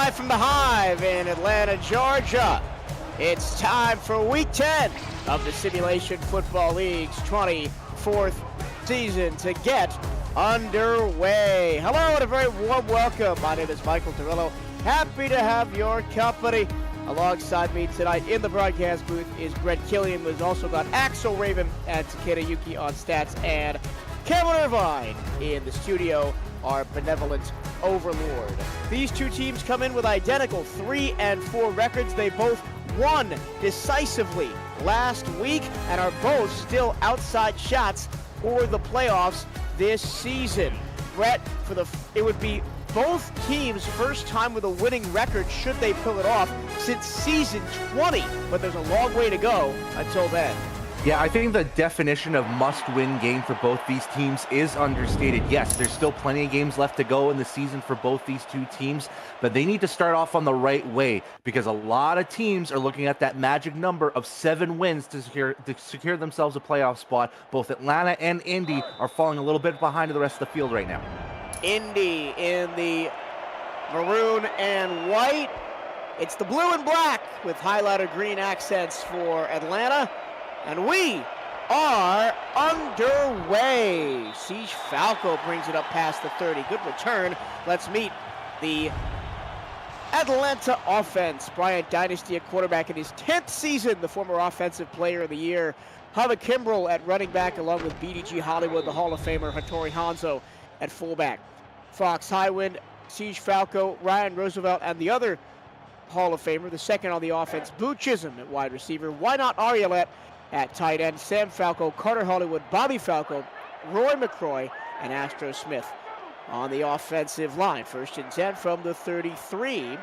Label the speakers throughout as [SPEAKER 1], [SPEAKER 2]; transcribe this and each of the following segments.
[SPEAKER 1] Live from the Hive in Atlanta, Georgia. It's time for Week 10 of the Simulation Football League's 24th season to get underway. Hello and a very warm welcome. My name is Michael Torello. Happy to have your company. Alongside me tonight in the broadcast booth is Brett Killian, who's also got Axel Raven and Takeda Yuki on stats, and Kevin Irvine in the studio, our benevolent overlord. These two teams come in with identical 3-4 records. They both won decisively last week and are both still outside shots for the playoffs this season. Brett, it would be both teams' first time with a winning record should they pull it off since season 20, but there's a long way to go until then.
[SPEAKER 2] Yeah, I think the definition of must-win game for both these teams is understated. Yes, there's still plenty of games left to go in the season for both these two teams, but they need to start off on the right way because a lot of teams are looking at that magic number of 7 wins to secure themselves a playoff spot. Both Atlanta and Indy are falling a little bit behind the rest of the field right now.
[SPEAKER 1] Indy in the maroon and white. It's the blue and black with highlighter green accents for Atlanta. And we are underway. Siege Falco brings it up past the 30. Good return. Let's meet the Atlanta offense. Bryant Dynasty at quarterback in his 10th season, the former Offensive Player of the Year. Hubba Kimbrell at running back, along with BDG Hollywood, the Hall of Famer Hattori Hanzo at fullback. Fox Highwind, Siege Falco, Ryan Roosevelt, and the other Hall of Famer, the second on the offense, Boo Chisholm at wide receiver. Why not Arielette at tight end? Sam Falco, Carter Hollywood, Bobby Falco, Roy McCroy, and Astro Smith on the offensive line. 1st and 10 from the 33.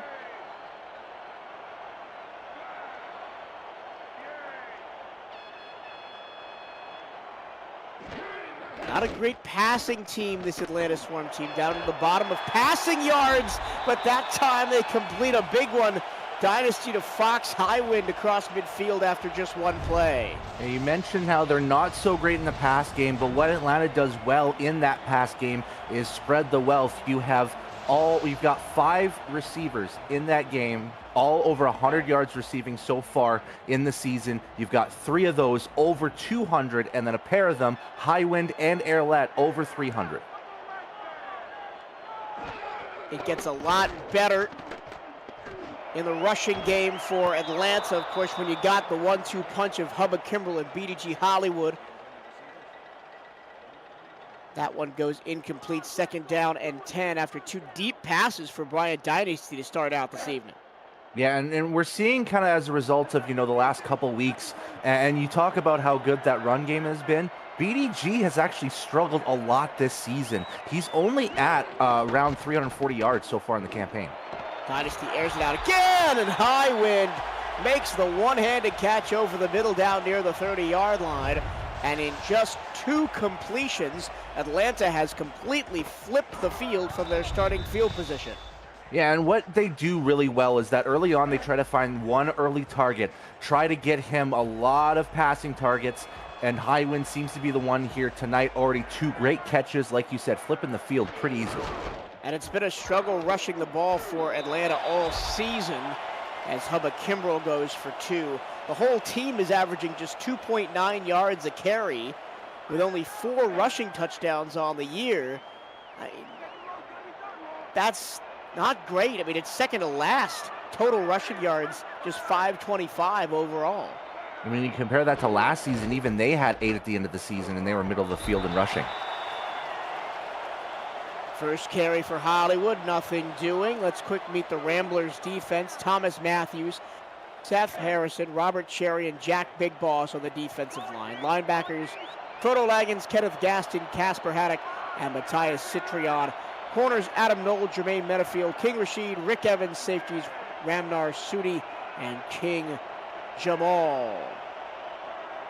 [SPEAKER 1] Not a great passing team, this Atlanta Swarm team, down to the bottom of passing yards, but that time they complete a big one. Dynasty to Fox Highwind across midfield after just one play.
[SPEAKER 2] And you mentioned how they're not so great in the pass game, but what Atlanta does well in that pass game is spread the wealth. You've got 5 receivers in that game, all over 100 yards receiving so far in the season. You've got 3 of those over 200, and then a pair of them, Highwind and Airlet, over 300.
[SPEAKER 1] It gets a lot better in the rushing game for Atlanta. Of course, when you got the 1-2 punch of Hubba Kimbrell and BDG Hollywood. That one goes incomplete. 2nd down and 10 after 2 deep passes for Bryant Dynasty to start out this evening.
[SPEAKER 2] Yeah, and we're seeing kind of as a result of, the last couple weeks, and you talk about how good that run game has been. BDG has actually struggled a lot this season. He's only at around 340 yards so far in the campaign.
[SPEAKER 1] Dynasty airs it out again, and Highwind makes the one-handed catch over the middle down near the 30-yard line. And in just 2 completions, Atlanta has completely flipped the field from their starting field position.
[SPEAKER 2] Yeah, and what they do really well is that early on they try to find one early target, try to get him a lot of passing targets, and Highwind seems to be the one here tonight. Already 2 great catches, like you said, flipping the field pretty easily.
[SPEAKER 1] And it's been a struggle rushing the ball for Atlanta all season as Hubba Kimbrell goes for 2. The whole team is averaging just 2.9 yards a carry with only 4 rushing touchdowns on the year. That's not great. I mean, it's second to last. Total rushing yards, just 525 overall.
[SPEAKER 2] I mean, you compare that to last season, even they had 8 at the end of the season, and they were middle of the field in rushing.
[SPEAKER 1] First carry for Hollywood, nothing doing. Let's quick meet the Ramblers defense. Thomas Matthews, Seth Harrison, Robert Cherry, and Jack Big Boss on the defensive line. Linebackers, Frodo Laggins, Kenneth Gaston, Casper Haddock, and Matthias Citrion. Corners, Adam Knoll, Jermaine Metafield, King Rashid, Rick Evans. Safeties, Ramnar Sudi, and King Jamal.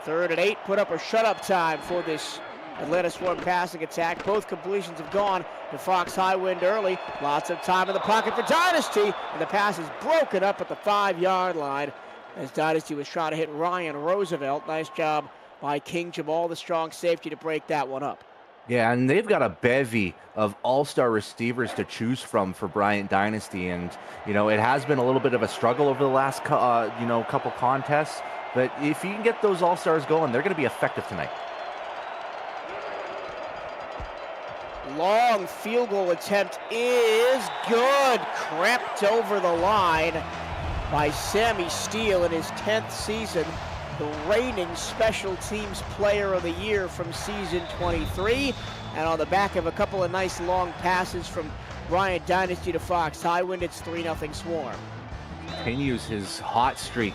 [SPEAKER 1] 3rd and 8, put up or shut up time for this Atlanta Swarm passing attack. Both completions have gone to Fox Highwind early. Lots of time in the pocket for Dynasty, and the pass is broken up at the 5-yard line as Dynasty was trying to hit Ryan Roosevelt. Nice job by King Jamal, the strong safety, to break that one up.
[SPEAKER 2] Yeah, and they've got a bevy of all-star receivers to choose from for Bryant Dynasty, and it has been a little bit of a struggle over the last couple contests. But if you can get those all-stars going, they're going to be effective tonight.
[SPEAKER 1] Long field goal attempt is good. Crept over the line by Sammy Steele in his 10th season. The reigning special teams player of the year from season 23. And on the back of a couple of nice long passes from Bryant Dynasty to Fox Highwind, it's 3-0 Swarm.
[SPEAKER 2] Continues his hot streak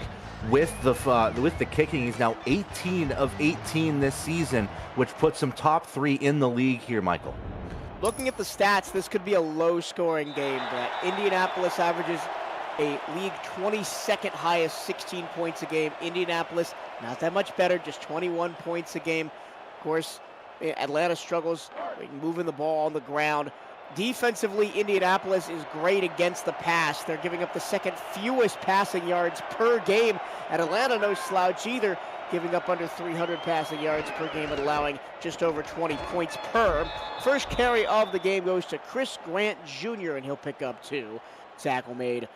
[SPEAKER 2] with the kicking. He's now 18 of 18 this season, which puts him top 3 in the league here, Michael.
[SPEAKER 1] Looking at the stats, this could be a low-scoring game, but Indianapolis averages a league 22nd highest, 16 points a game. Indianapolis, not that much better, just 21 points a game. Of course, Atlanta struggles moving the ball on the ground. Defensively, Indianapolis is great against the pass. They're giving up the second fewest passing yards per game. And Atlanta, no slouch either, giving up under 300 passing yards per game and allowing just over 20 points per. First carry of the game goes to Chris Grant Jr., and he'll pick up 2. Tackle made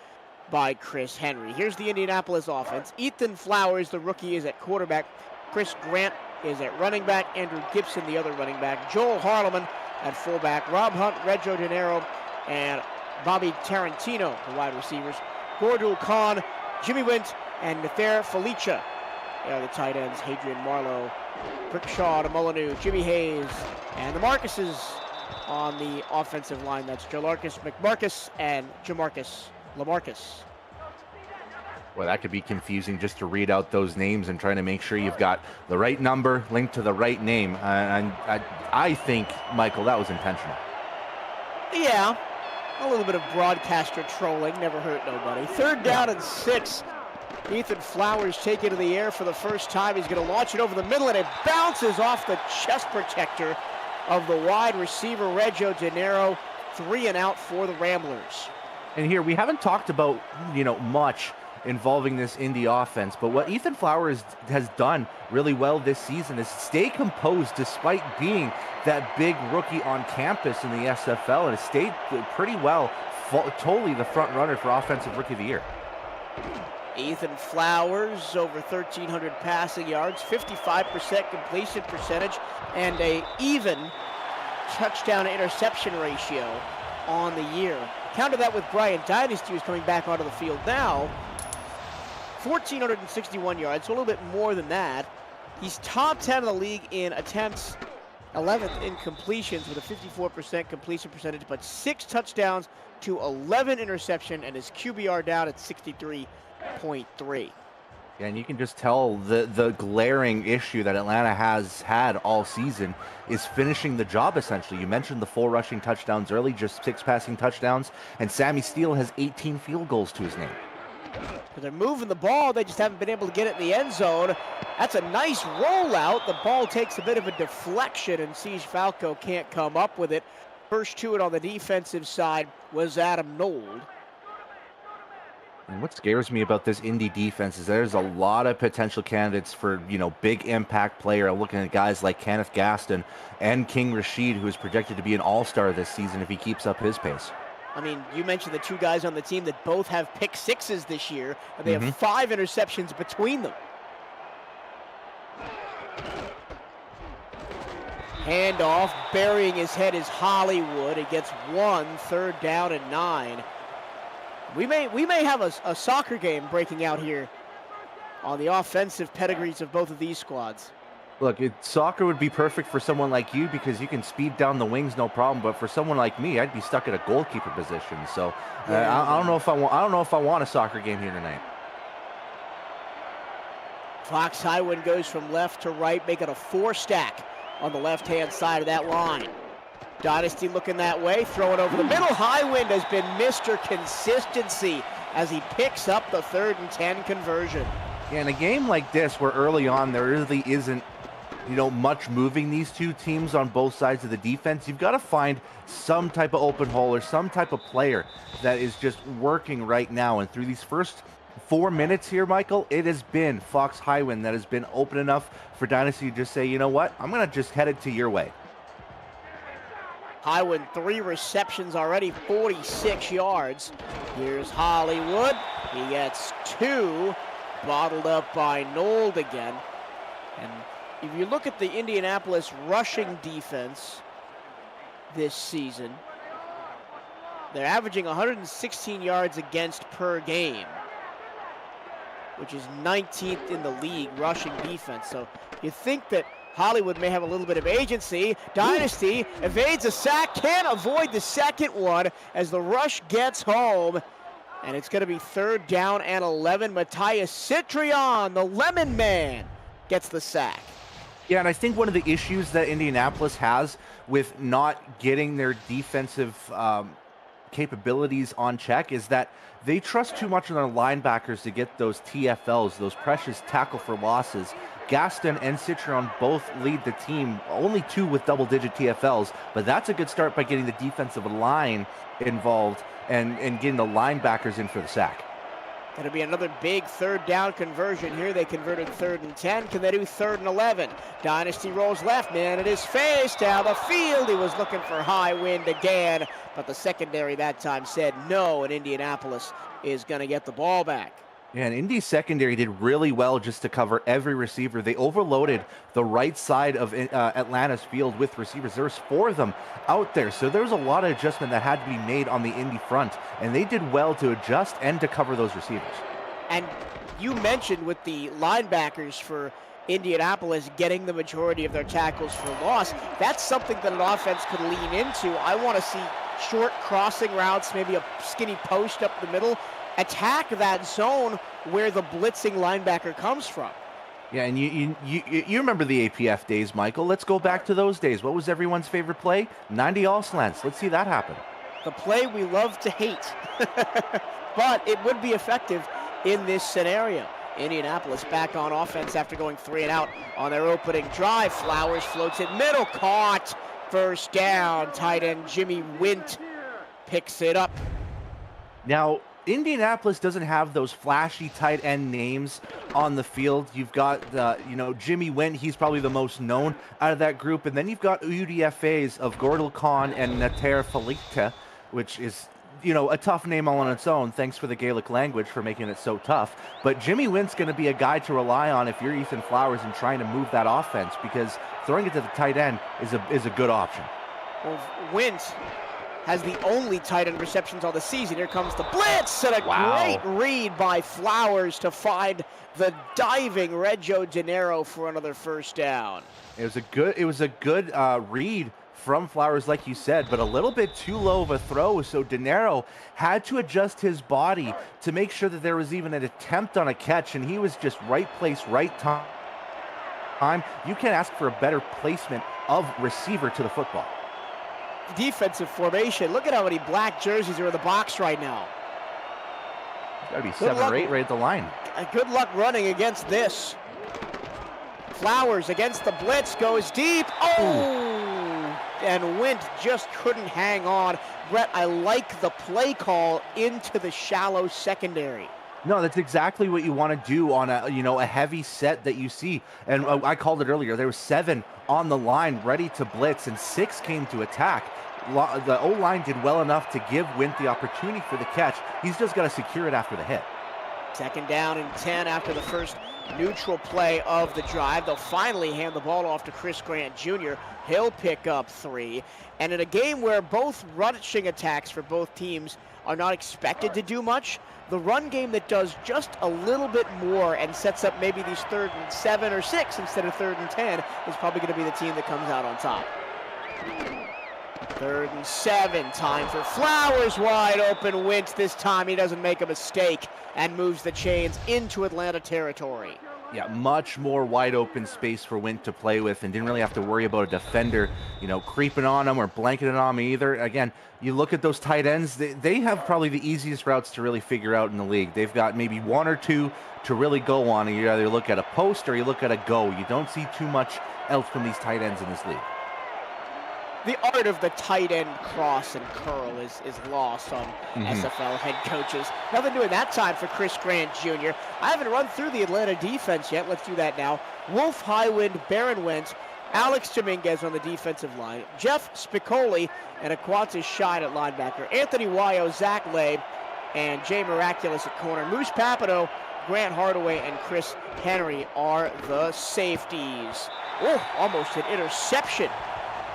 [SPEAKER 1] by Chris Henry. Here's the Indianapolis offense. Ethan Flowers, the rookie, is at quarterback. Chris Grant is at running back. Andrew Gibson, the other running back. Joel Harleman at fullback. Rob Hunt, Reggio De Niro, and Bobby Tarantino, the wide receivers. Gordul Khan, Jimmy Wint, and Nether Felicia. They are the tight ends. Hadrian Marlowe, Brickshaw to Molyneux, Jimmy Hayes, and the Marcuses on the offensive line. That's Jalarcus McMarcus and Jamarcus LaMarcus.
[SPEAKER 2] Well, that could be confusing just to read out those names and trying to make sure you've got the right number linked to the right name. And I think, Michael, that was intentional.
[SPEAKER 1] Yeah, a little bit of broadcaster trolling. Never hurt nobody. 3rd down and 6. Ethan Flowers taking it in the air for the first time. He's going to launch it over the middle, and it bounces off the chest protector of the wide receiver, Reggio De Niro. 3 and out for the Ramblers.
[SPEAKER 2] And here, we haven't talked about, much involving this Indy offense, but what Ethan Flowers has done really well this season is stay composed despite being that big rookie on campus in the SFL, and has stayed pretty well, totally the front runner for Offensive Rookie of the Year.
[SPEAKER 1] Ethan Flowers, over 1,300 passing yards, 55% completion percentage, and a even touchdown-to-interception ratio on the year. Counter that with Bryant Dynasty, who's coming back onto the field now. 1,461 yards, so a little bit more than that. He's top 10 in the league in attempts, 11th in completions with a 54% completion percentage, but 6 touchdowns to 11 interception, and his QBR down at 63.3.
[SPEAKER 2] Yeah, and you can just tell the glaring issue that Atlanta has had all season is finishing the job, essentially. You mentioned the 4 rushing touchdowns early, just 6 passing touchdowns, and Sammy Steele has 18 field goals to his name.
[SPEAKER 1] They're moving the ball, they just haven't been able to get it in the end zone. That's a nice rollout. The ball takes a bit of a deflection, and Siege Falco can't come up with it. First to it on the defensive side was Adam Nold.
[SPEAKER 2] And what scares me about this Indy defense is there's a lot of potential candidates for, big impact player. I'm looking at guys like Kenneth Gaston and King Rashid, who is projected to be an all-star this season if he keeps up his pace.
[SPEAKER 1] I mean, you mentioned the 2 guys on the team that both have pick 6s this year, and they have 5 interceptions between them. Handoff, burying his head is Hollywood. It gets 1, 3rd down and 9. We may have a soccer game breaking out here on the offensive pedigrees of both of these squads.
[SPEAKER 2] Look, soccer would be perfect for someone like you because you can speed down the wings, no problem. But for someone like me, I'd be stuck at a goalkeeper position. So I don't know if I want a soccer game here tonight.
[SPEAKER 1] Fox Highwind goes from left to right, making a 4-stack on the left-hand side of that line. Dynasty looking that way, throwing over the middle. Highwind has been Mr. Consistency as he picks up the 3rd and 10 conversion.
[SPEAKER 2] Yeah, in a game like this, where early on there really isn't, much moving these 2 teams on both sides of the defense, you've got to find some type of open hole or some type of player that is just working right now. And through these first 4 minutes here, Michael, it has been Fox Highwind that has been open enough for Dynasty to just say, you know what, I'm going to just head it to your way.
[SPEAKER 1] Highwind, 3 receptions already, 46 yards. Here's Hollywood. He gets 2, bottled up by Nold again. And if you look at the Indianapolis rushing defense this season, they're averaging 116 yards against per game, which is 19th in the league rushing defense. So you think that Hollywood may have a little bit of agency. Dynasty evades a sack, can't avoid the second one as the rush gets home. And it's going to be 3rd down and 11. Matthias Citrion, the Lemon Man, gets the sack.
[SPEAKER 2] Yeah, and I think one of the issues that Indianapolis has with not getting their defensive capabilities on check is that they trust too much on their linebackers to get those TFLs, those precious tackle for losses. Gaston and Citrion both lead the team, only 2 with double-digit TFLs, but that's a good start by getting the defensive line involved and getting the linebackers in for the sack.
[SPEAKER 1] Going to be another big 3rd down conversion here. They converted 3rd and 10. Can they do 3rd and 11? Dynasty rolls left, man. It is face down the field. He was looking for Highwind again, but the secondary that time said no, and Indianapolis is going to get the ball back.
[SPEAKER 2] Yeah, and Indy's secondary did really well just to cover every receiver. They overloaded the right side of Atlanta's field with receivers. There was 4 of them out there, so there was a lot of adjustment that had to be made on the Indy front, and they did well to adjust and to cover those receivers. And
[SPEAKER 1] you mentioned with the linebackers for Indianapolis getting the majority of their tackles for loss, that's something that an offense could lean into. I want to see short crossing routes, maybe a skinny post up the middle, attack that zone where the blitzing linebacker comes from.
[SPEAKER 2] Yeah, and you remember the APF days, Michael. Let's go back to those days. What was everyone's favorite play? 90 all slants. Let's see that happen.
[SPEAKER 1] The play we love to hate, but it would be effective in this scenario. Indianapolis back on offense after going 3 and out on their opening drive. Flowers floats it middle, caught, 1st down. Tight end Jimmy Wint picks it up.
[SPEAKER 2] Now, Indianapolis doesn't have those flashy tight end names on the field. You've got, Jimmy Wint. He's probably the most known out of that group. And then you've got UDFAs of Gordel Khan and Nater Falikta, which is, a tough name all on its own. Thanks for the Gaelic language for making it so tough. But Jimmy Wint's going to be a guy to rely on if you're Ethan Flowers and trying to move that offense, because throwing it to the tight end is a good option.
[SPEAKER 1] Well, Wint has the only tight end receptions on the season. Here comes the blitz, and a great read by Flowers to find the diving Reggio De Niro for another 1st down.
[SPEAKER 2] It was a good read from Flowers, like you said, but a little bit too low of a throw, so De Niro had to adjust his body to make sure that there was even an attempt on a catch, and he was just right place, right time. You can't ask for a better placement of receiver to the football.
[SPEAKER 1] Defensive formation. Look at how many black jerseys are in the box right now.
[SPEAKER 2] Got to be 7 or 8 right at the line.
[SPEAKER 1] Good luck running against this. Flowers against the blitz, goes deep. And Wint just couldn't hang on. Brett, I like the play call into the shallow secondary.
[SPEAKER 2] No, that's exactly what you want to do on a heavy set that you see. And I called it earlier. There were 7 on the line ready to blitz, and 6 came to attack. The O-line did well enough to give Wint the opportunity for the catch. He's just got to secure it after the hit.
[SPEAKER 1] 2nd down and 10 after the first neutral play of the drive. They'll finally hand the ball off to Chris Grant Jr. He'll pick up 3. And in a game where both rushing attacks for both teams are not expected to do much, the run game that does just a little bit more and sets up maybe these 3rd and 7 or 6 instead of 3rd and 10 is probably going to be the team that comes out on top. 3rd and 7, time for Flowers, wide open. Wint this time, he doesn't make a mistake and moves the chains into Atlanta territory.
[SPEAKER 2] Yeah, much more wide open space for Wint to play with, and didn't really have to worry about a defender, creeping on him or blanketing on him either. Again, you look at those tight ends, they have probably the easiest routes to really figure out in the league. They've got maybe 1 or 2 to really go on, and you either look at a post or you look at a go. You don't see too much else from these tight ends in this league.
[SPEAKER 1] The art of the tight end cross and curl is lost on SFL head coaches. Nothing doing that time for Chris Grant Jr. I haven't run through the Atlanta defense yet. Let's do that now. Wolf, Highwind, Baron Wentz, Alex Dominguez on the defensive line, Jeff Spicoli and Aquatis Shine at linebacker, Anthony Wayo, Zach Lay, and Jay Miraculous at corner. Moose Papito, Grant Hardaway, and Chris Henry are the safeties. Oh, almost an interception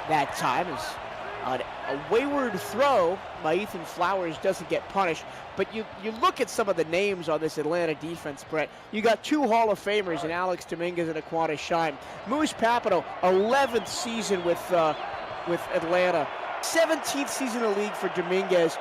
[SPEAKER 1] that time. As a wayward throw by Ethan Flowers doesn't get punished. But you look at some of the names on this Atlanta defense, Brett. You got two Hall of Famers in Alex Dominguez and Aquatis Shine. Moose Papito, 11th season with Atlanta. 17th season in the league for Dominguez.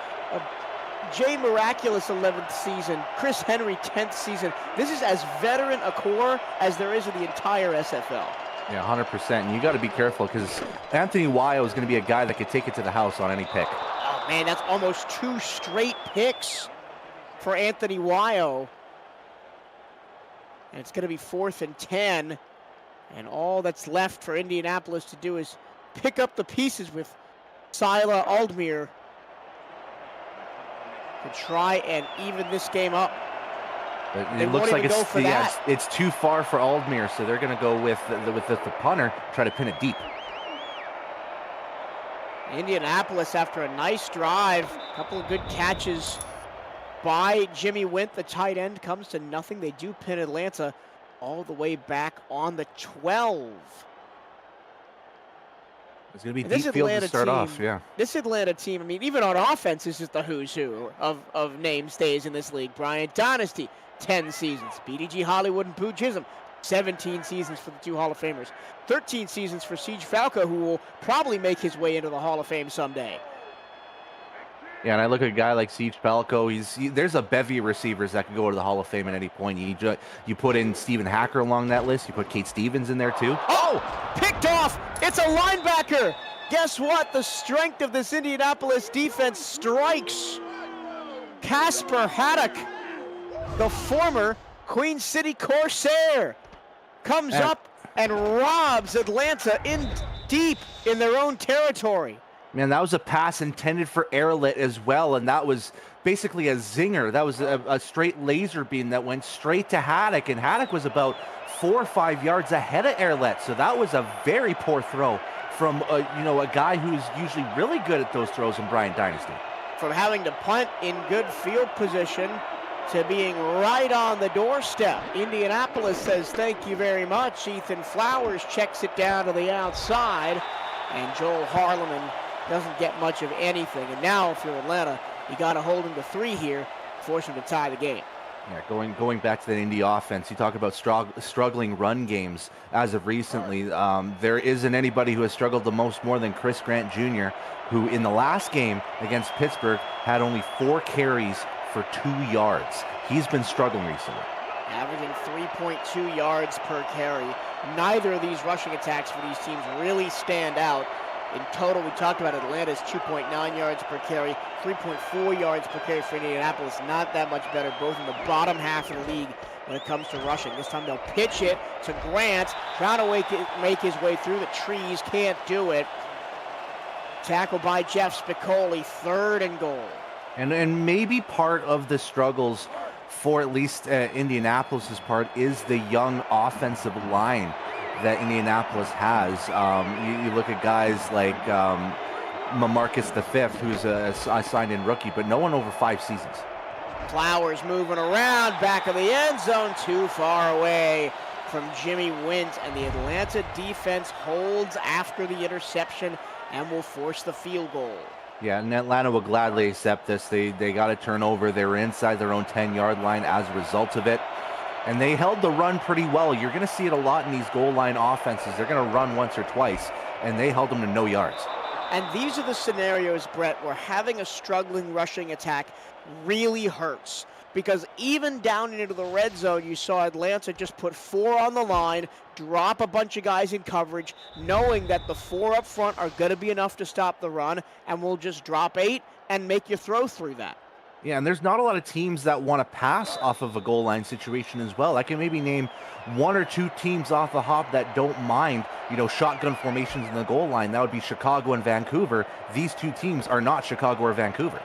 [SPEAKER 1] Jay Miraculous, 11th season. Chris Henry, 10th season. This is as veteran a core as there is in the entire SFL.
[SPEAKER 2] Yeah, 100%. And you got to be careful because Anthony Wayo is going to be a guy that could take it to the house on any pick.
[SPEAKER 1] Oh, man, that's almost 2 straight picks for Anthony Wayo. And it's going to be 4th and 10. And all that's left for Indianapolis to do is pick up the pieces with Sila Aldmir to try and even this game up.
[SPEAKER 2] It looks like it's too far for Aldmir, so they're going to go with the punter, try to pin it deep.
[SPEAKER 1] Indianapolis, after a nice drive, a couple of good catches by Jimmy Wint, the tight end, comes to nothing. They do pin Atlanta all the way back on the 12.
[SPEAKER 2] It's going to be deep field to start off, yeah.
[SPEAKER 1] This Atlanta team, I mean, even on offense, is just the who's who of name stays in this league. Bryant Dynasty, 10 seasons. BDG Hollywood and Pooh Chisholm, 17 seasons for the two Hall of Famers. 13 seasons for Siege Falco, who will probably make his way into the Hall of Fame someday.
[SPEAKER 2] Yeah, and I look at a guy like Siege Falco. There's a bevy of receivers that can go to the Hall of Fame at any point. You put in Stephen Hacker along that list. You put Kate Stevens in there too.
[SPEAKER 1] Oh, picked off. It's a linebacker. Guess what? The strength of this Indianapolis defense strikes. Casper Haddock, the former Queen City Corsair, comes up and robs Atlanta in deep in their own territory.
[SPEAKER 2] Man, that was a pass intended for Airlet as well, and that was basically a zinger. That was a straight laser beam that went straight to Haddock, and Haddock was about 4 or 5 yards ahead of Airlet, so that was a very poor throw from a guy who's usually really good at those throws in Bryant Dynasty.
[SPEAKER 1] From having to punt in good field position to being right on the doorstep. Indianapolis says thank you very much. Ethan Flowers checks it down to the outside, and Joel Harleman doesn't get much of anything. And now, if you're Atlanta, you got to hold him to 3 here, force him to tie the game.
[SPEAKER 2] Yeah, going back to the Indy offense, you talk about struggling run games as of recently. There isn't anybody who has struggled the most more than Chris Grant Jr., who in the last game against Pittsburgh had only 4 carries for 2 yards. He's been struggling recently.
[SPEAKER 1] Averaging 3.2 yards per carry. Neither of these rushing attacks for these teams really stand out. In total, we talked about Atlanta's 2.9 yards per carry, 3.4 yards per carry for Indianapolis. Not that much better, both in the bottom half of the league when it comes to rushing. This time they'll pitch it to Grant, trying to make his way through the trees, can't do it. Tackled by Jeff Spicoli, 3rd and goal.
[SPEAKER 2] And maybe part of the struggles for at least Indianapolis's part is the young offensive line that Indianapolis has. You look at guys like Marcus V, who's a signed-in rookie, but no one over 5 seasons.
[SPEAKER 1] Flowers moving around, back of the end zone, too far away from Jimmy Wint, and the Atlanta defense holds after the interception and will force the field goal.
[SPEAKER 2] Yeah, and Atlanta will gladly accept this. They got a turnover. They were inside their own 10-yard line as a result of it. And they held the run pretty well. You're going to see it a lot in these goal line offenses. They're going to run once or twice, and they held them to no yards.
[SPEAKER 1] And these are the scenarios, Brett, where having a struggling rushing attack really hurts. Because even down into the red zone, you saw Atlanta just put 4 on the line, drop a bunch of guys in coverage, knowing that the 4 up front are going to be enough to stop the run, and we'll just drop 8 and make you throw through that.
[SPEAKER 2] Yeah, and there's not a lot of teams that want to pass off of a goal line situation as well. I can maybe name 1 or 2 teams off the hop that don't mind, shotgun formations in the goal line. That would be Chicago and Vancouver. These 2 teams are not Chicago or Vancouver.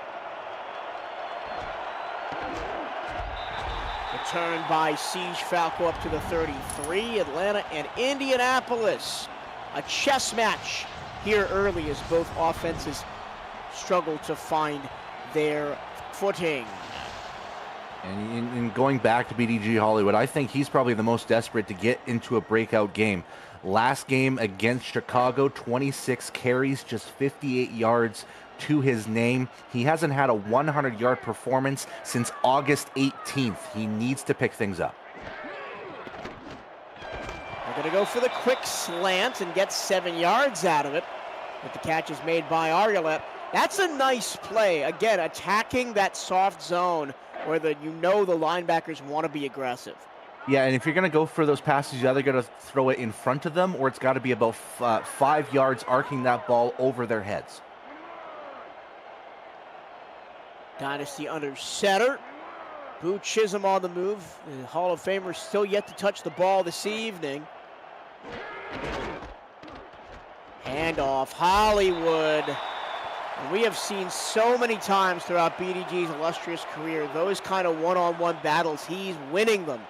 [SPEAKER 1] Returned by Siege Falco up to the 33. Atlanta and Indianapolis a chess match here early as both offenses struggle to find their footing.
[SPEAKER 2] And in going back to BDG Hollywood, I think he's probably the most desperate to get into a breakout game. Last game against Chicago, 26 carries, just 58 yards to his name. He hasn't had a 100-yard performance since August 18th. He needs to pick things up.
[SPEAKER 1] They're going to go for the quick slant and get 7 yards out of it. But the catch is made by Argalet. That's a nice play. Again, attacking that soft zone where the linebackers want to be aggressive.
[SPEAKER 2] Yeah, and if you're going to go for those passes, you either got to throw it in front of them or it's got to be about 5 yards arcing that ball over their heads.
[SPEAKER 1] Dynasty under center. Boo Chisholm on the move. The Hall of Famer still yet to touch the ball this evening. Handoff, Hollywood. And we have seen so many times throughout BDG's illustrious career, those kind of one-on-one battles, he's winning them.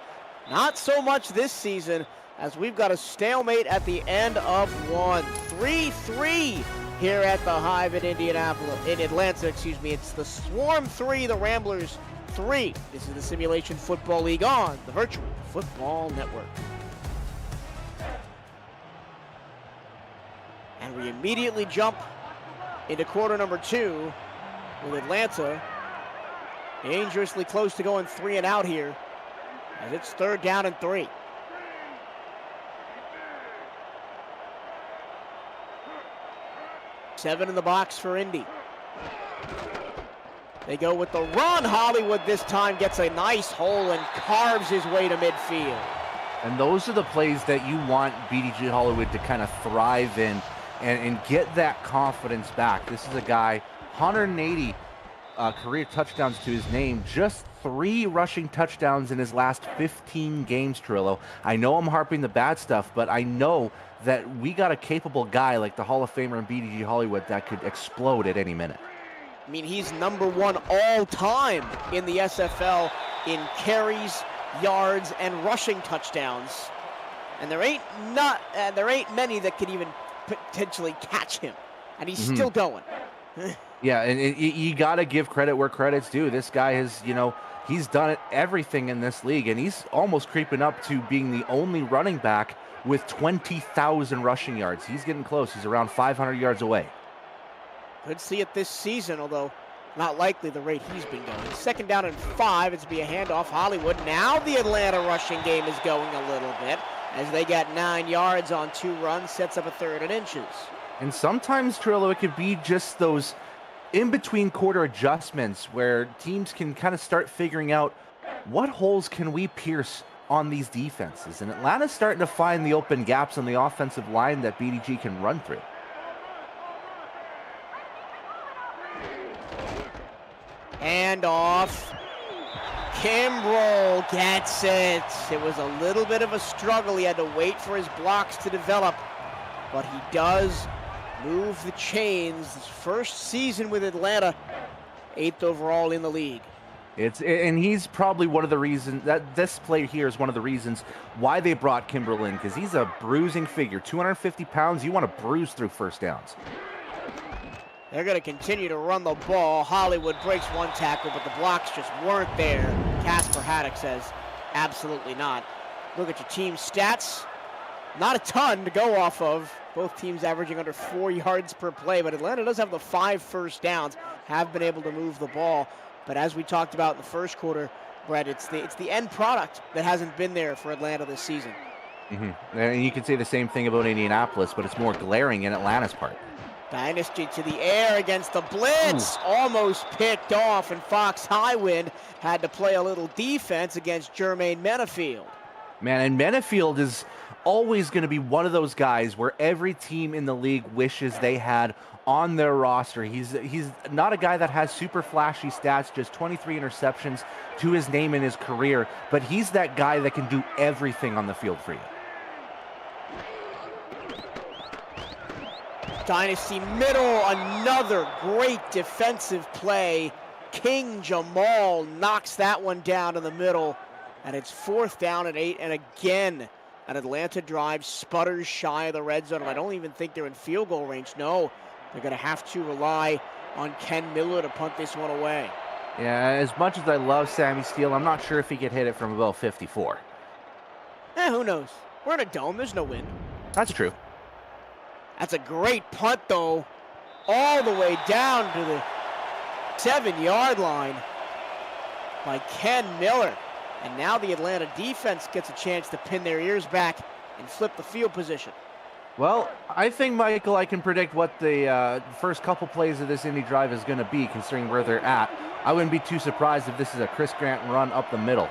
[SPEAKER 1] Not so much this season, as we've got a stalemate at the end of one. 3-3 here at the Hive in Atlanta, excuse me. It's the Swarm 3, the Ramblers 3. This is the Simulation Football League on the Virtual Football Network. And we immediately jump into quarter number 2 with Atlanta dangerously close to going 3 and out here as it's 3rd down and 3. Seven in the box for Indy. They go with the run. Hollywood this time gets a nice hole and carves his way to midfield.
[SPEAKER 2] And those are the plays that you want BDG Hollywood to kind of thrive in and get that confidence back. This is a guy, 180 career touchdowns to his name, just 3 rushing touchdowns in his last 15 games, Trillo. I know I'm harping the bad stuff, but I know that we got a capable guy like the Hall of Famer in BDG Hollywood that could explode at any minute.
[SPEAKER 1] I mean, he's number 1 all time in the SFL in carries, yards, and rushing touchdowns. And there ain't many that can even potentially catch him. And he's still going.
[SPEAKER 2] Yeah, and you got to give credit where credit's due. This guy has, he's done everything in this league, and he's almost creeping up to being the only running back with 20,000 rushing yards. He's getting close. He's around 500 yards away.
[SPEAKER 1] Could see it this season, although not likely the rate he's been going. 2nd down and 5. It's be a handoff. Hollywood. Now the Atlanta rushing game is going a little bit as they got 9 yards on 2 runs. Sets up a 3rd and inches.
[SPEAKER 2] And sometimes, Trillo, it could be just those in-between quarter adjustments where teams can kind of start figuring out what holes can we pierce on these defenses. And Atlanta's starting to find the open gaps on the offensive line that BDG can run through.
[SPEAKER 1] And off. Kimbrell gets it. It was a little bit of a struggle. He had to wait for his blocks to develop. But he does move the chains. His first season with Atlanta, 8th overall in the league.
[SPEAKER 2] And he's probably one of the reasons that this play here is one of the reasons why they brought Kimbrell in, because he's a bruising figure. 250 pounds, you want to bruise through first downs.
[SPEAKER 1] They're going to continue to run the ball. Hollywood breaks 1 tackle, but the blocks just weren't there. Casper Haddock says, absolutely not. Look at your team stats. Not a ton to go off of. Both teams averaging under 4 yards per play, but Atlanta does have the 5 first downs, have been able to move the ball. But as we talked about in the first quarter, Brett, it's the end product that hasn't been there for Atlanta this season.
[SPEAKER 2] And you could say the same thing about Indianapolis, but it's more glaring in Atlanta's part.
[SPEAKER 1] Dynasty to the air against the blitz. Almost picked off, and Fox Highwind had to play a little defense against Jermaine Menafield.
[SPEAKER 2] Man, and Menafield is always going to be one of those guys where every team in the league wishes they had on their roster. He's not a guy that has super flashy stats, just 23 interceptions to his name in his career, but he's that guy that can do everything on the field for you.
[SPEAKER 1] Dynasty middle, another great defensive play. King Jamal knocks that one down in the middle, and it's 4th down and 8, and again, An Atlanta drive sputters shy of the red zone, and I don't even think they're in field goal range. No, they're going to have to rely on Ken Miller to punt this one away.
[SPEAKER 2] Yeah, as much as I love Sammy Steele, I'm not sure if he could hit it from about 54.
[SPEAKER 1] Who knows? We're in a dome. There's no wind.
[SPEAKER 2] That's true.
[SPEAKER 1] That's a great punt, though, all the way down to the 7-yard line by Ken Miller. And now the Atlanta defense gets a chance to pin their ears back and flip the field position.
[SPEAKER 2] Well, I think, Michael, I can predict what the first couple plays of this Indy drive is going to be, considering where they're at. I wouldn't be too surprised if this is a Chris Grant run up the middle.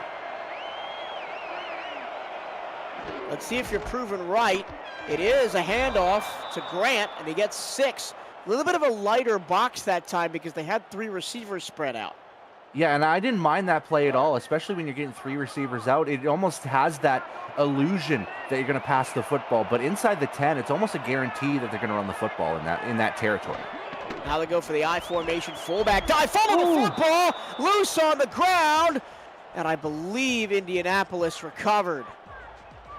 [SPEAKER 1] Let's see if you're proven right. It is a handoff to Grant, and he gets 6. A little bit of a lighter box that time because they had 3 receivers spread out.
[SPEAKER 2] Yeah, and I didn't mind that play at all, especially when you're getting 3 receivers out. It almost has that illusion that you're going to pass the football, but inside the 10, it's almost a guarantee that they're going to run the football in that territory.
[SPEAKER 1] Now they go for the I formation, fullback dive, follow the football, loose on the ground, and I believe Indianapolis recovered.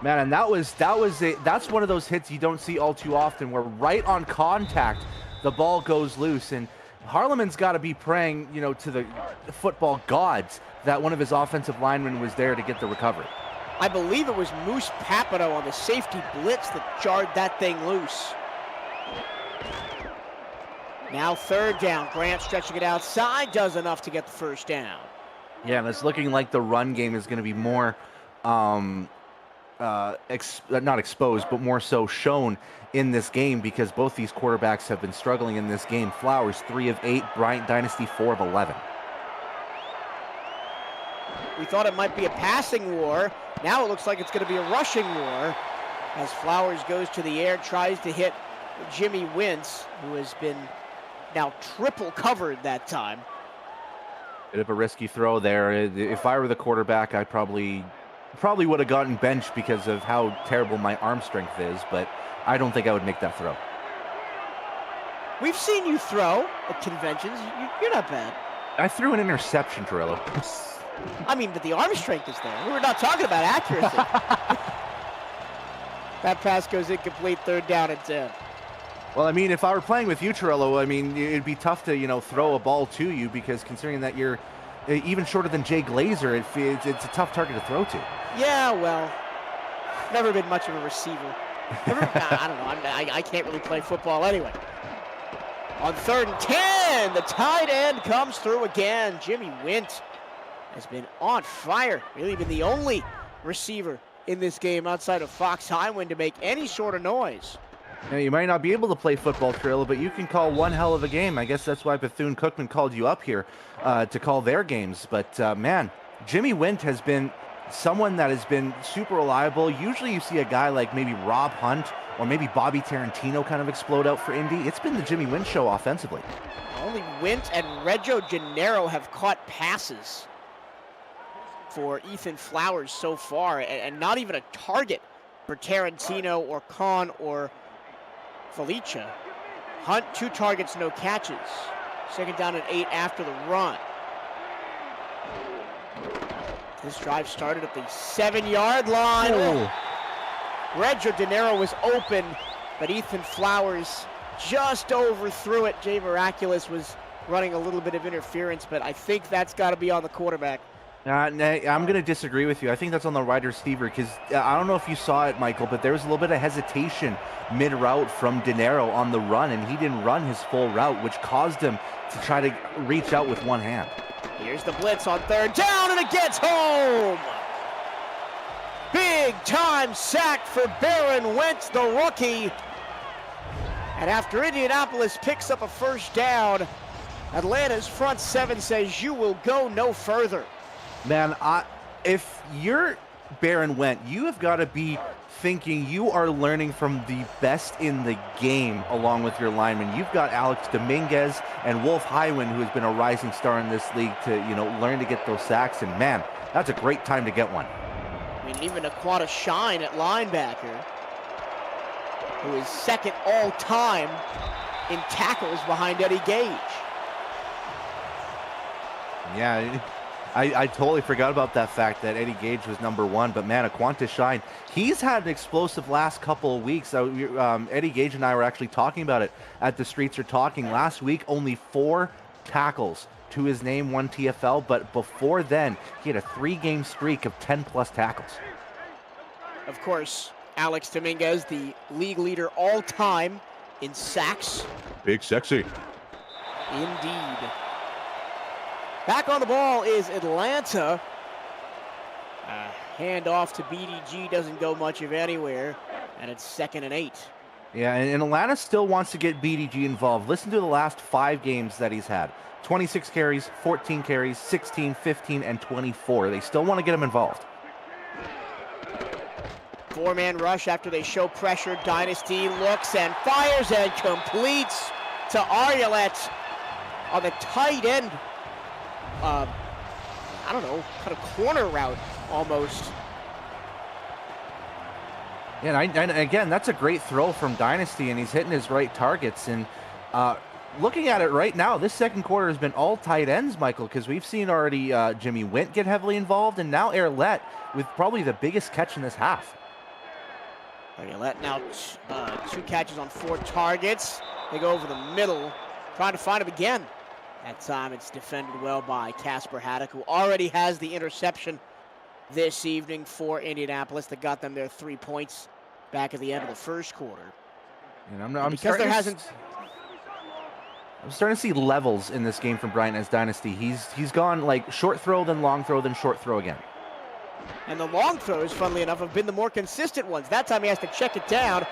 [SPEAKER 2] Man, and that's one of those hits you don't see all too often, where right on contact, the ball goes loose, and Harleman's got to be praying, to the football gods that one of his offensive linemen was there to get the recovery.
[SPEAKER 1] I believe it was Moose Papito on the safety blitz that jarred that thing loose. Now 3rd down. Grant stretching it outside, does enough to get the first down.
[SPEAKER 2] Yeah, and it's looking like the run game is going to be more, not exposed, but more so shown in this game, because both these quarterbacks have been struggling in this game. Flowers 3 of 8, Bryant Dynasty 4 of 11.
[SPEAKER 1] We thought it might be a passing war. Now it looks like it's going to be a rushing war as Flowers goes to the air, tries to hit Jimmy Wentz, who has been now triple covered that time.
[SPEAKER 2] Bit of a risky throw there. If I were the quarterback, I probably would have gotten benched because of how terrible my arm strength is, but I don't think I would make that throw.
[SPEAKER 1] We've seen you throw at conventions. You're not bad.
[SPEAKER 2] I threw an interception, Torello.
[SPEAKER 1] I mean, but the arm strength is there. We're not talking about accuracy. That pass goes incomplete, 3rd down and 10.
[SPEAKER 2] Well, I mean, if I were playing with you, Torello, I mean, it'd be tough to, throw a ball to you, because considering that you're even shorter than Jay Glazer, it's a tough target to throw to.
[SPEAKER 1] Yeah, well, never been much of a receiver. I don't know. I can't really play football anyway. On 3rd and 10, the tight end comes through again. Jimmy Wentz has been on fire. Really been the only receiver in this game outside of Fox Highwind to make any sort of noise.
[SPEAKER 2] Now, you might not be able to play football, Trillo, but you can call one hell of a game. I guess that's why Bethune-Cookman called you up here to call their games. But, man, Jimmy Wentz has been someone that has been super reliable. Usually you see a guy like maybe Rob Hunt or maybe Bobby Tarantino kind of explode out for Indy. It's been the Jimmy Wentz show offensively.
[SPEAKER 1] Only Wentz and Reggio Gennaro have caught passes for Ethan Flowers so far, and not even a target for Tarantino or Kahn or Felicia. Hunt, 2 targets, no catches. 2nd down and 8 after the run. This drive started at the 7-yard line.
[SPEAKER 2] Oh.
[SPEAKER 1] Reggio Gennaro was open, but Ethan Flowers just overthrew it. Jay Miraculous was running a little bit of interference, but I think that's got to be on the quarterback.
[SPEAKER 2] I'm going to disagree with you. I think that's on the wide receiver, because I don't know if you saw it, Michael, but there was a little bit of hesitation mid-route from Gennaro on the run, and he didn't run his full route, which caused him to try to reach out with one hand.
[SPEAKER 1] Here's the blitz on 3rd down, and it gets home! Big-time sack for Baron Wentz, the rookie. And after Indianapolis picks up a 1st down, Atlanta's front 7 says you will go no further.
[SPEAKER 2] Man, if you're Baron Wentz, you have got to be thinking you are learning from the best in the game along with your linemen. You've got Alex Dominguez and Wolf Highwind, who has been a rising star in this league, to learn to get those sacks. And man, that's a great time to get one.
[SPEAKER 1] I mean, even Aquata Shine at linebacker, who is 2nd all-time in tackles behind Eddie Gage.
[SPEAKER 2] Yeah, I totally forgot about that fact that Eddie Gage was #1, but man, Aquanta Shine, he's had an explosive last couple of weeks. Eddie Gage and I were actually talking about it at the Streets Are Talking. Last week, only 4 tackles to his name, 1 TFL, but before then, he had a 3-game streak of 10+ tackles.
[SPEAKER 1] Of course, Alex Dominguez, the league leader all time in sacks.
[SPEAKER 2] Big sexy.
[SPEAKER 1] Indeed. Back on the ball is Atlanta. Hand off to BDG doesn't go much of anywhere, and it's 2nd and 8.
[SPEAKER 2] Yeah, and Atlanta still wants to get BDG involved. Listen to the last 5 games that he's had. 26 carries, 14 carries, 16, 15, and 24. They still want to get him involved.
[SPEAKER 1] 4-man rush after they show pressure. Dynasty looks and fires and completes to Ariolet on the tight end. I don't know, kind of corner route almost.
[SPEAKER 2] Yeah, and again, that's a great throw from Dynasty, and he's hitting his right targets. And looking at it right now, this second quarter has been all tight ends, Michael, because we've seen already Jimmy Wint get heavily involved, and now Ariolet with probably the biggest catch in this half.
[SPEAKER 1] Ariolet now 2 catches on 4 targets. They go over the middle, trying to find him again. That time it's defended well by Casper Haddock, who already has the interception this evening for Indianapolis that got them their 3 points back at the end of the first quarter.
[SPEAKER 2] And I'm starting to see levels in this game from Bryant as Dynasty. He's gone like short throw, then long throw, then short throw again.
[SPEAKER 1] And the long throws, funnily enough, have been the more consistent ones. That time he has to check it down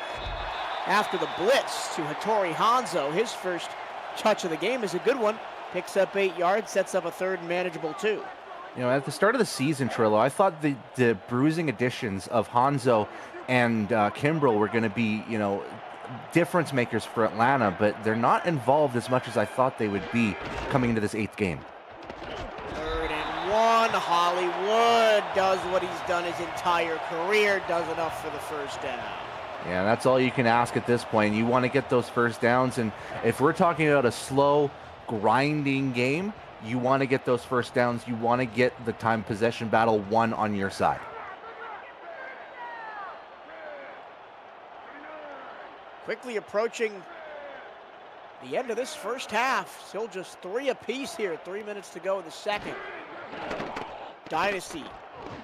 [SPEAKER 1] after the blitz to Hattori Hanzo. His first touch of the game is a good one. Picks up 8 yards, sets up a 3rd and manageable 2.
[SPEAKER 2] You know, at the start of the season, Trillo, I thought the bruising additions of Hanzo and Kimbrel were going to be, you know, difference makers for Atlanta, but they're not involved as much as I thought they would be coming into this 8th game.
[SPEAKER 1] 3rd and 1. Hollywood does what he's done his entire career, does enough for the first down.
[SPEAKER 2] Yeah, that's all you can ask at this point. You want to get those first downs, and if we're talking about a slow, grinding game, you want to get those first downs. You want to get the time possession battle won on your side.
[SPEAKER 1] Quickly approaching the end of this first half. Still just 3 apiece here. 3 minutes to go in the second. Dynasty,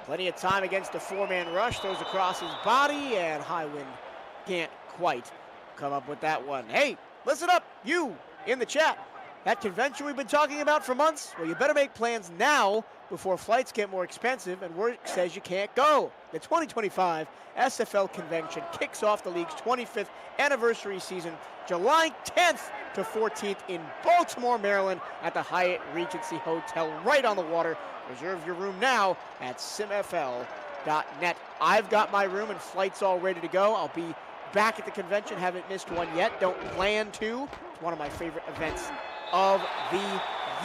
[SPEAKER 1] plenty of time against a 4-man rush. Throws across his body, and Highwind can't quite come up with that one. Hey, listen up, you in the chat. That convention we've been talking about for months? Well, you better make plans now before flights get more expensive and work says you can't go. The 2025 SFL convention kicks off the league's 25th anniversary season, July 10th to 14th in Baltimore, Maryland at the Hyatt Regency Hotel right on the water. Reserve your room now at simfl.net. I've got my room and flights all ready to go. I'll be back at the convention, haven't missed one yet, don't plan to. It's one of my favorite events of the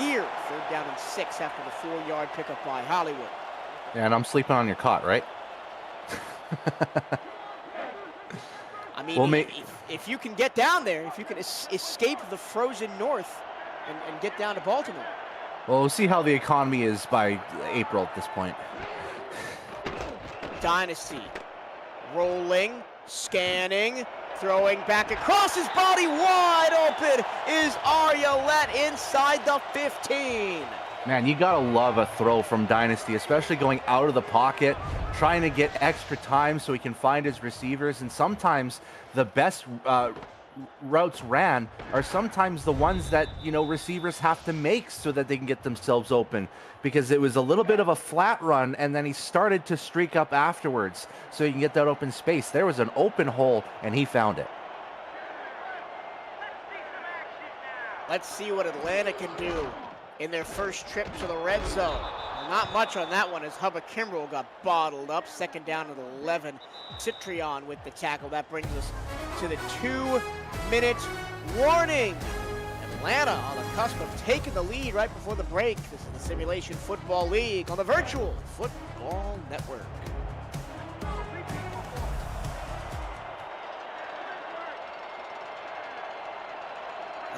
[SPEAKER 1] year. 3rd down and 6 after the 4-yard pickup by Hollywood.
[SPEAKER 2] Yeah, and I'm sleeping on your cot, right?
[SPEAKER 1] I mean, if you can get down there, if you can escape the frozen north and get down to Baltimore.
[SPEAKER 2] Well, we'll see how the economy is by April at this point.
[SPEAKER 1] Dynasty rolling, scanning, throwing back across his body, wide open is Ariolet inside the 15.
[SPEAKER 2] Man, you gotta love a throw from Dynasty, especially going out of the pocket, trying to get extra time so he can find his receivers. And sometimes the best routes ran are sometimes the ones that, you know, receivers have to make so that they can get themselves open, because it was a little bit of a flat run and then he started to streak up afterwards so you can get that open space. There was an open hole and he found it.
[SPEAKER 1] Let's see what Atlanta can do in their first trip to the red zone. Not much on that one as Hubba Kimbrel got bottled up. 2nd down and 11. Citrion with the tackle. That brings us to the 2-minute warning. Atlanta on the cusp of taking the lead right before the break. This is the Simulation Football League on the Virtual Football Network.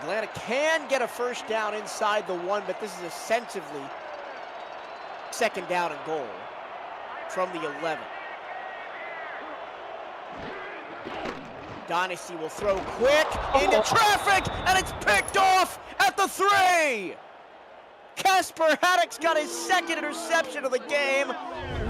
[SPEAKER 1] Atlanta can get a first down inside the 1, but this is second down and goal from the 11. Dynasty will throw quick into traffic, and it's picked off at the 3. Casper Haddock's got his second interception of the game,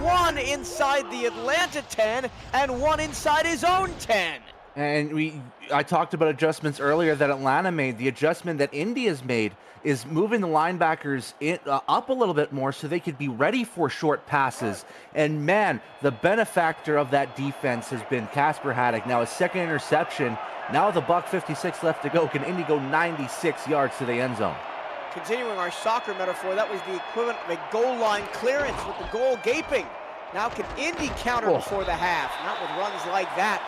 [SPEAKER 1] one inside the Atlanta 10 and one inside his own 10.
[SPEAKER 2] And I talked about adjustments earlier that Atlanta made. The adjustment that Indy has made is moving the linebackers up a little bit more so they could be ready for short passes. And man, the benefactor of that defense has been Casper Haddock. Now his second interception, now with $1:56 left to go, can Indy go 96 yards to the end zone?
[SPEAKER 1] Continuing our soccer metaphor, that was the equivalent of a goal line clearance with the goal gaping. Now can Indy counter before the half? Not with runs like that.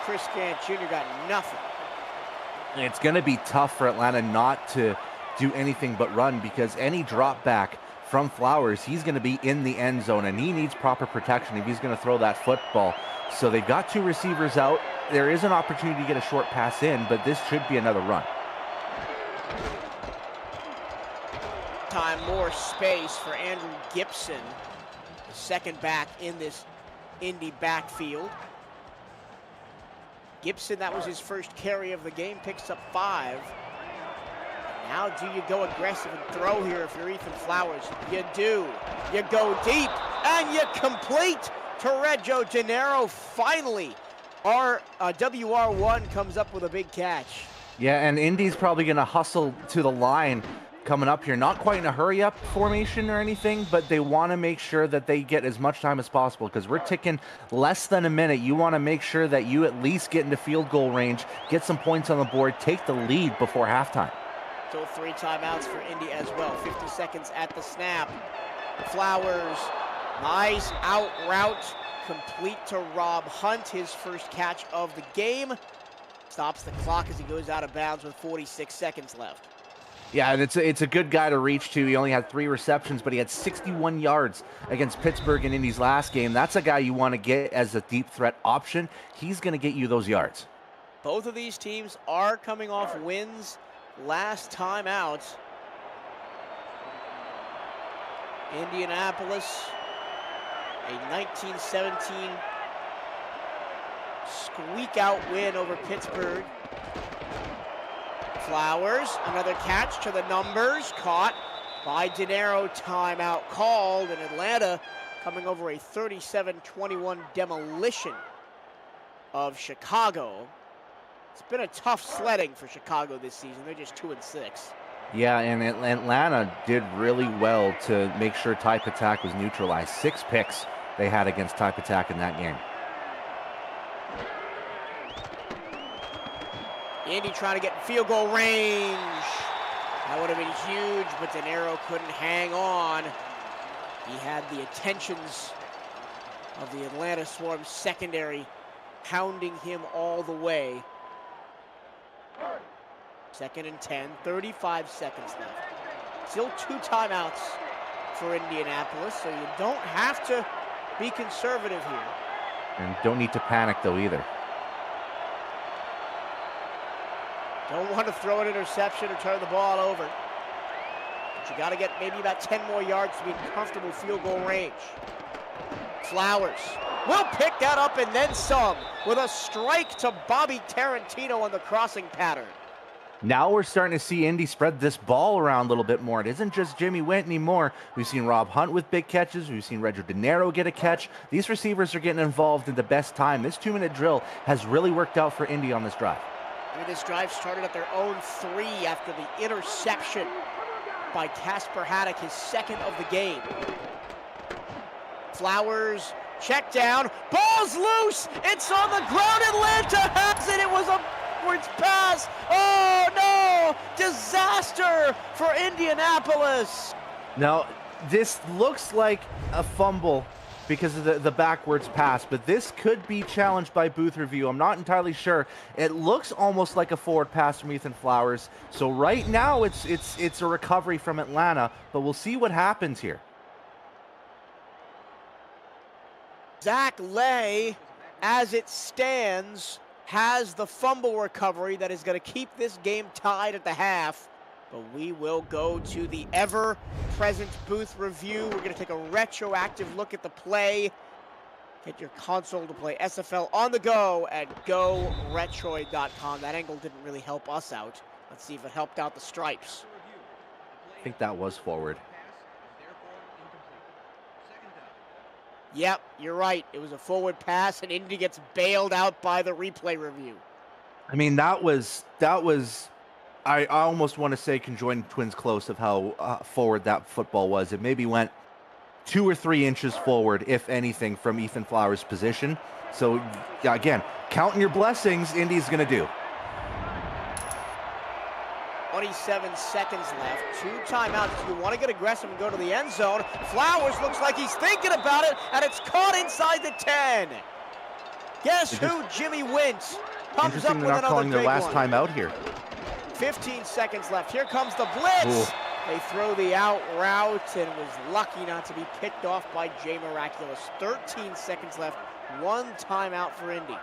[SPEAKER 1] Chris Gant Jr. got nothing.
[SPEAKER 2] It's going to be tough for Atlanta not to do anything but run, because any drop back from Flowers, he's going to be in the end zone, and he needs proper protection if he's going to throw that football. So they've got 2 receivers out. There is an opportunity to get a short pass in, but this should be another run.
[SPEAKER 1] Time, more space for Andrew Gibson, the second back in this Indy backfield. Gibson, that was his first carry of the game, picks up 5. Now do you go aggressive and throw here if you're Ethan Flowers? You do. You go deep, and you complete to Reggie De Niro. Finally, our WR1 comes up with a big catch.
[SPEAKER 2] Yeah, and Indy's probably going to hustle to the line coming up here. Not quite in a hurry-up formation or anything, but they want to make sure that they get as much time as possible, because we're ticking less than a minute. You want to make sure that you at least get into field goal range, get some points on the board, take the lead before halftime.
[SPEAKER 1] So 3 timeouts for Indy as well. 50 seconds at the snap. Flowers, nice out route, complete to Rob Hunt, his first catch of the game. Stops the clock as he goes out of bounds with 46 seconds left.
[SPEAKER 2] Yeah, and it's a good guy to reach to. He only had 3 receptions, but he had 61 yards against Pittsburgh in Indy's last game. That's a guy you want to get as a deep threat option. He's going to get you those yards.
[SPEAKER 1] Both of these teams are coming off wins last time out. Indianapolis, a 1917 squeak-out win over Pittsburgh. Flowers, another catch to the numbers, caught by De Niro, timeout called, and Atlanta coming over a 37-21 demolition of Chicago. It's been a tough sledding for Chicago this season. They're just 2-6.
[SPEAKER 2] Yeah, and Atlanta did really well to make sure Ty Patak was neutralized. 6 picks they had against Ty Patak in that game.
[SPEAKER 1] Indy trying to get in field goal range. That would have been huge, but De Niro couldn't hang on. He had the attentions of the Atlanta Swarm secondary pounding him all the way. 2nd and 10, 35 seconds left. Still 2 timeouts for Indianapolis, so you don't have to be conservative here.
[SPEAKER 2] And don't need to panic, though, either.
[SPEAKER 1] Don't want to throw an interception or turn the ball over. But you got to get maybe about 10 more yards to be in comfortable field goal range. Flowers will pick that up and then some with a strike to Bobby Tarantino on the crossing pattern.
[SPEAKER 2] Now we're starting to see Indy spread this ball around a little bit more. It isn't just Jimmy Wint anymore. We've seen Rob Hunt with big catches. We've seen Reggie De Niro get a catch. These receivers are getting involved in the best time. This 2-minute drill has really worked out for Indy on this drive.
[SPEAKER 1] This drive started at their own 3 after the interception by Casper Haddock, his second of the game. Flowers, check down, ball's loose, it's on the ground, Atlanta has it, it was a backwards pass, oh no, disaster for Indianapolis.
[SPEAKER 2] Now, this looks like a fumble because of the backwards pass, but this could be challenged by booth review. I'm not entirely sure. It looks almost like a forward pass from Ethan Flowers. So right now it's a recovery from Atlanta, but we'll see what happens here.
[SPEAKER 1] Zach Lay, as it stands, has the fumble recovery that is going to keep this game tied at the half. But we will go to the ever-present booth review. We're going to take a retroactive look at the play. Get your console to play SFL on the go at GoRetroid.com. That angle didn't really help us out. Let's see if it helped out the Stripes.
[SPEAKER 2] I think that was forward.
[SPEAKER 1] Yep, you're right. It was a forward pass, and Indy gets bailed out by the replay review.
[SPEAKER 2] I mean, that was. I almost want to say conjoined twins close of how forward that football was. It maybe went 2 or 3 inches forward, if anything, from Ethan Flowers' position. So, yeah, again, counting your blessings, Indy's going to do.
[SPEAKER 1] 27 seconds left, 2 timeouts. If you want to get aggressive and go to the end zone, Flowers looks like he's thinking about it, and it's caught inside the 10. Guess who? Jimmy Wentz comes up with
[SPEAKER 2] they're not
[SPEAKER 1] another
[SPEAKER 2] calling their
[SPEAKER 1] big
[SPEAKER 2] last
[SPEAKER 1] one.
[SPEAKER 2] timeout here.
[SPEAKER 1] 15 seconds left. Here comes the blitz.
[SPEAKER 2] Ooh.
[SPEAKER 1] They throw the out route and was lucky not to be picked off by Jay Miraculous. 13 seconds left. 1 timeout for Indy.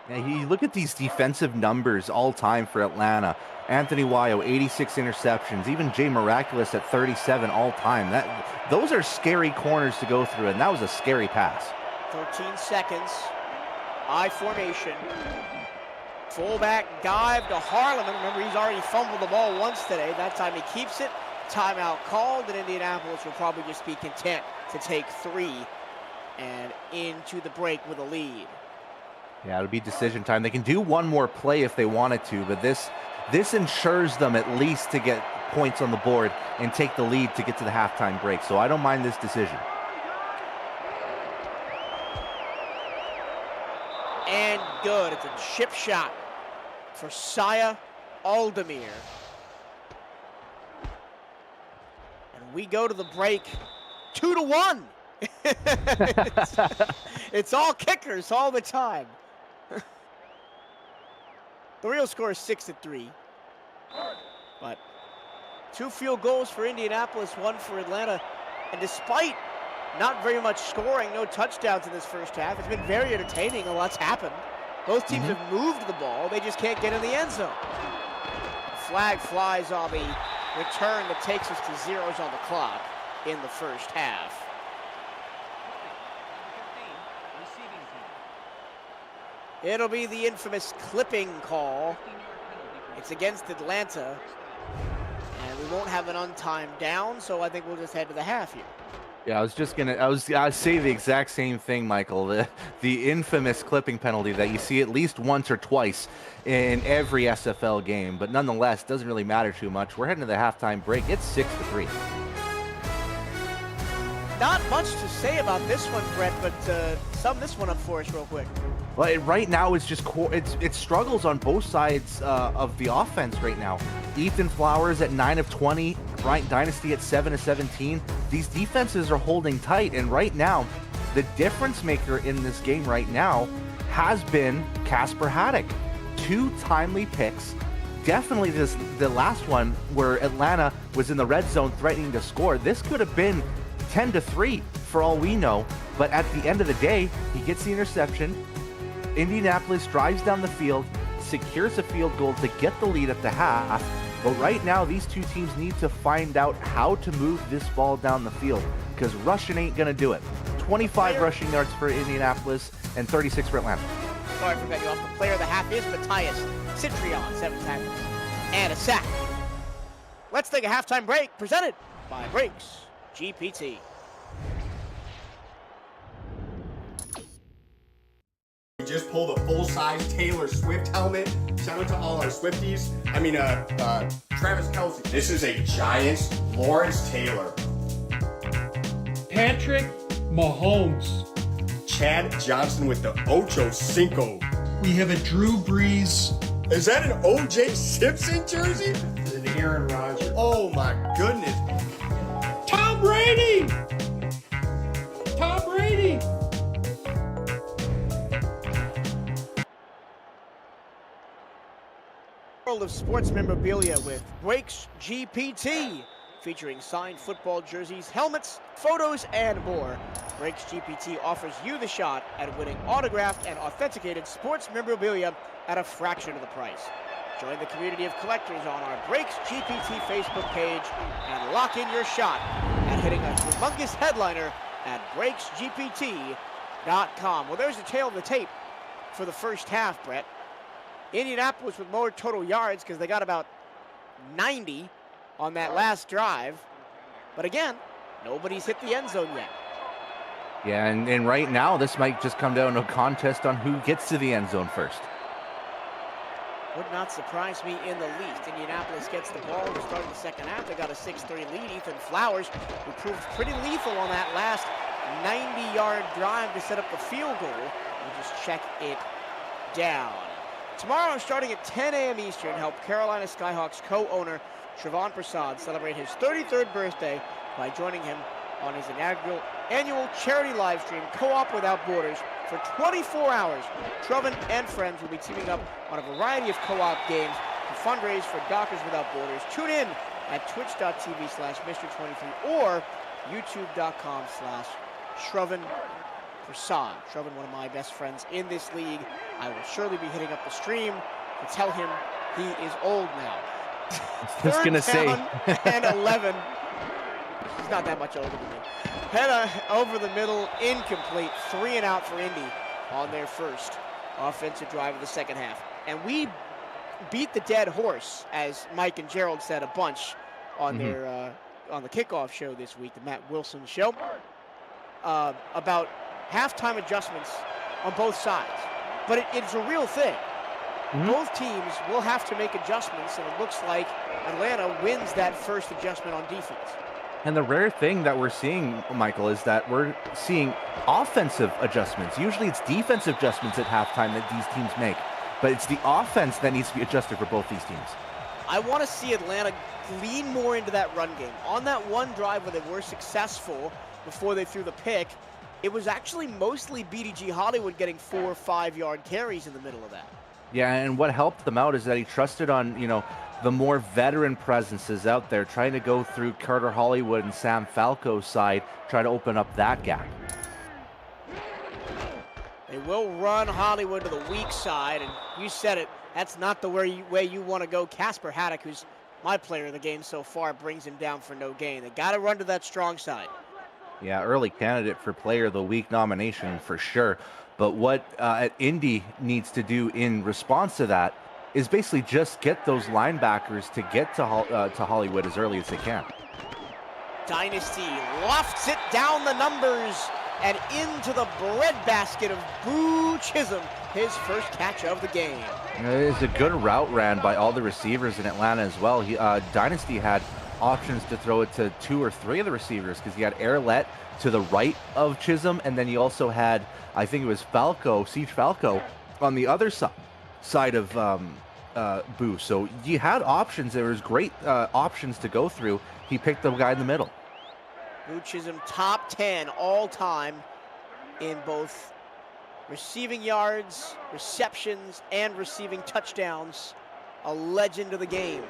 [SPEAKER 2] Yeah, you look at these defensive numbers all time for Atlanta. Anthony Wayo, 86 interceptions. Even Jay Miraculous at 37 all time. Those are scary corners to go through, and that was a scary pass.
[SPEAKER 1] 13 seconds. I formation. Fullback dive to Harlem. Remember, he's already fumbled the ball once today. That time he keeps it. Timeout called, and Indianapolis will probably just be content to take 3 and into the break with a lead.
[SPEAKER 2] Yeah, it'll be decision time. They can do one more play if they wanted to, but this ensures them at least to get points on the board and take the lead to get to the halftime break. So I don't mind this decision.
[SPEAKER 1] And good. It's a chip shot for Saya Aldemir. And we go to the break 2-1. It's all kickers all the time. The real score is 6-3. But 2 field goals for Indianapolis, 1 for Atlanta. And despite not very much scoring, no touchdowns in this first half, it's been very entertaining. A lot's happened. Both teams have moved the ball. They just can't get in the end zone. Flag flies on the return that takes us to zeros on the clock in the first half. It'll be the infamous clipping call. It's against Atlanta. And we won't have an untimed down, so I think we'll just head to the half here.
[SPEAKER 2] Yeah, I was say the exact same thing, Michael. The infamous clipping penalty that you see at least once or twice in every SFL game, but nonetheless, doesn't really matter too much. We're heading to the halftime break. It's 6-3.
[SPEAKER 1] Not much to say about this one, Brett, but sum this one up for us real quick.
[SPEAKER 2] Well, right now it's just it struggles on both sides of the offense right now. Ethan Flowers at 9 of 20, Bryant Dynasty at 7 of 17. These defenses are holding tight, and right now, the difference maker in this game right now has been Casper Haddock. 2 timely picks. Definitely the last one where Atlanta was in the red zone threatening to score. This could have been 10-3 for all we know, but at the end of the day, he gets the interception. Indianapolis drives down the field, secures a field goal to get the lead at the half. But right now, these 2 teams need to find out how to move this ball down the field, because rushing ain't going to do it. 25 rushing yards for Indianapolis and 36 for Atlanta.
[SPEAKER 1] Sorry for cutting you off. The player of the half is Matthias Citrion, 7 tackles and a sack. Let's take a halftime break, presented by Brakes GPT.
[SPEAKER 3] We just pulled a full-size Taylor Swift helmet. Shout out to all our Swifties. Travis Kelce. This is a Giants Lawrence Taylor.
[SPEAKER 4] Patrick Mahomes.
[SPEAKER 3] Chad Johnson with the Ocho Cinco.
[SPEAKER 4] We have a Drew Brees.
[SPEAKER 3] Is that an O.J. Simpson jersey?
[SPEAKER 4] It's an Aaron Rodgers.
[SPEAKER 3] Oh my goodness.
[SPEAKER 4] Tom Brady! Tom Brady!
[SPEAKER 1] World of sports memorabilia with Brakes GPT, featuring signed football jerseys, helmets, photos, and more. Brakes GPT offers you the shot at winning autographed and authenticated sports memorabilia at a fraction of the price. Join the community of collectors on our Breaks GPT Facebook page and lock in your shot at hitting a humongous headliner at breaksgpt.com. Well, there's the tail of the tape for the first half, Brett. Indianapolis with more total yards because they got about 90 on that last drive. But again, nobody's hit the end zone yet.
[SPEAKER 2] Yeah, and right now, this might just come down to a contest on who gets to the end zone first.
[SPEAKER 1] Would not surprise me in the least. Indianapolis gets the ball to start the second half. They got a 6-3 lead. Ethan Flowers, who proved pretty lethal on that last 90-yard drive to set up the field goal, will just check it down. Tomorrow, starting at 10 a.m. Eastern, help Carolina Skyhawks co-owner Shravan Prasad celebrate his 33rd birthday by joining him on his annual charity live stream, Co-op Without Borders. For 24 hours, Shravan and friends will be teaming up on a variety of co-op games to fundraise for Doctors Without Borders. Tune in at twitch.tv/Mr23 or youtube.com/Shravan Prasad. Shravan, one of my best friends in this league. I will surely be hitting up the stream to tell him he is old now.
[SPEAKER 2] I was going to say.
[SPEAKER 1] And 11. He's not that much older than me. Head over the middle, incomplete. 3 and out for Indy on their first offensive drive of the second half. And we beat the dead horse, as Mike and Gerald said a bunch on their on the kickoff show this week, the Matt Wilson show, about halftime adjustments on both sides. But it's a real thing. Both teams will have to make adjustments, and it looks like Atlanta wins that first adjustment on defense.
[SPEAKER 2] And the rare thing that we're seeing, Michael, is that we're seeing offensive adjustments. Usually it's defensive adjustments at halftime that these teams make, but it's the offense that needs to be adjusted for both these teams.
[SPEAKER 1] I want to see Atlanta lean more into that run game. On that one drive where they were successful before they threw the pick, it was actually mostly BDG Hollywood getting 4 or 5 yard carries in the middle of that.
[SPEAKER 2] Yeah, and what helped them out is that he trusted on, the more veteran presences out there, trying to go through Carter Hollywood and Sam Falco's side, try to open up that gap.
[SPEAKER 1] They will run Hollywood to the weak side, and you said it, that's not the way you want to go. Casper Haddock, who's my player of the game so far, brings him down for no gain. They got to run to that strong side.
[SPEAKER 2] Yeah, early candidate for Player of the Week nomination for sure. But what Indy needs to do in response to that is basically just get those linebackers to get to Hollywood as early as they can.
[SPEAKER 1] Dynasty lofts it down the numbers and into the breadbasket of Boo Chisholm, his first catch of the game.
[SPEAKER 2] It is a good route ran by all the receivers in Atlanta as well. Dynasty had options to throw it to 2 or 3 of the receivers because he had Airlet to the right of Chisholm, and then he also had, I think it was Siege Falco, on the other side of Boo. So you had options. There was great options to go through. He picked the guy in the middle.
[SPEAKER 1] Boo Chisholm, top 10 all time in both receiving yards, receptions, and receiving touchdowns. A legend of the game.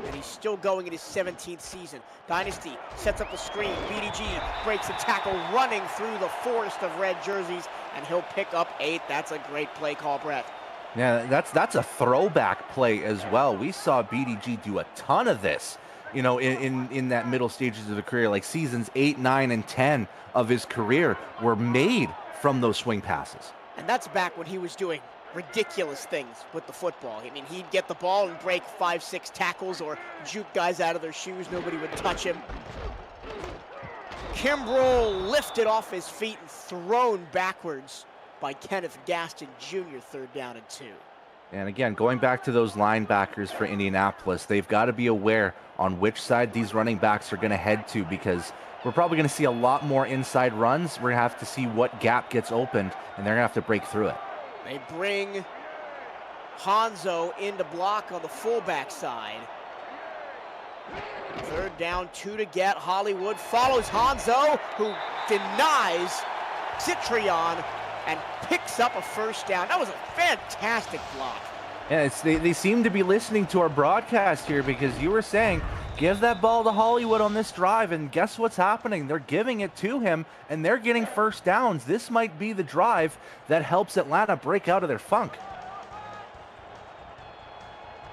[SPEAKER 1] And he's still going in his 17th season. Dynasty sets up the screen. BDG breaks a tackle running through the forest of red jerseys, and he'll pick up 8. That's a great play call, Brett.
[SPEAKER 2] Yeah, that's a throwback play as well. We saw BDG do a ton of this, in that middle stages of the career, like seasons 8, 9, and 10 of his career were made from those swing passes.
[SPEAKER 1] And that's back when he was doing ridiculous things with the football. I mean, he'd get the ball and break 5-6 tackles or juke guys out of their shoes. Nobody would touch him. Kimbrell lifted off his feet and thrown backwards by Kenneth Gaston Jr., 3rd down and 2.
[SPEAKER 2] And again, going back to those linebackers for Indianapolis, they've got to be aware on which side these running backs are going to head to, because we're probably going to see a lot more inside runs. We're going to have to see what gap gets opened, and they're going to have to break through it.
[SPEAKER 1] They bring Hanzo into block on the fullback side. 3rd down, 2 to get. Hollywood follows Hanzo, who denies Citrion and picks up a 1st down. That was a fantastic block.
[SPEAKER 2] Yeah, they seem to be listening to our broadcast here, because you were saying, give that ball to Hollywood on this drive, and guess what's happening? They're giving it to him, and they're getting 1st downs. This might be the drive that helps Atlanta break out of their funk.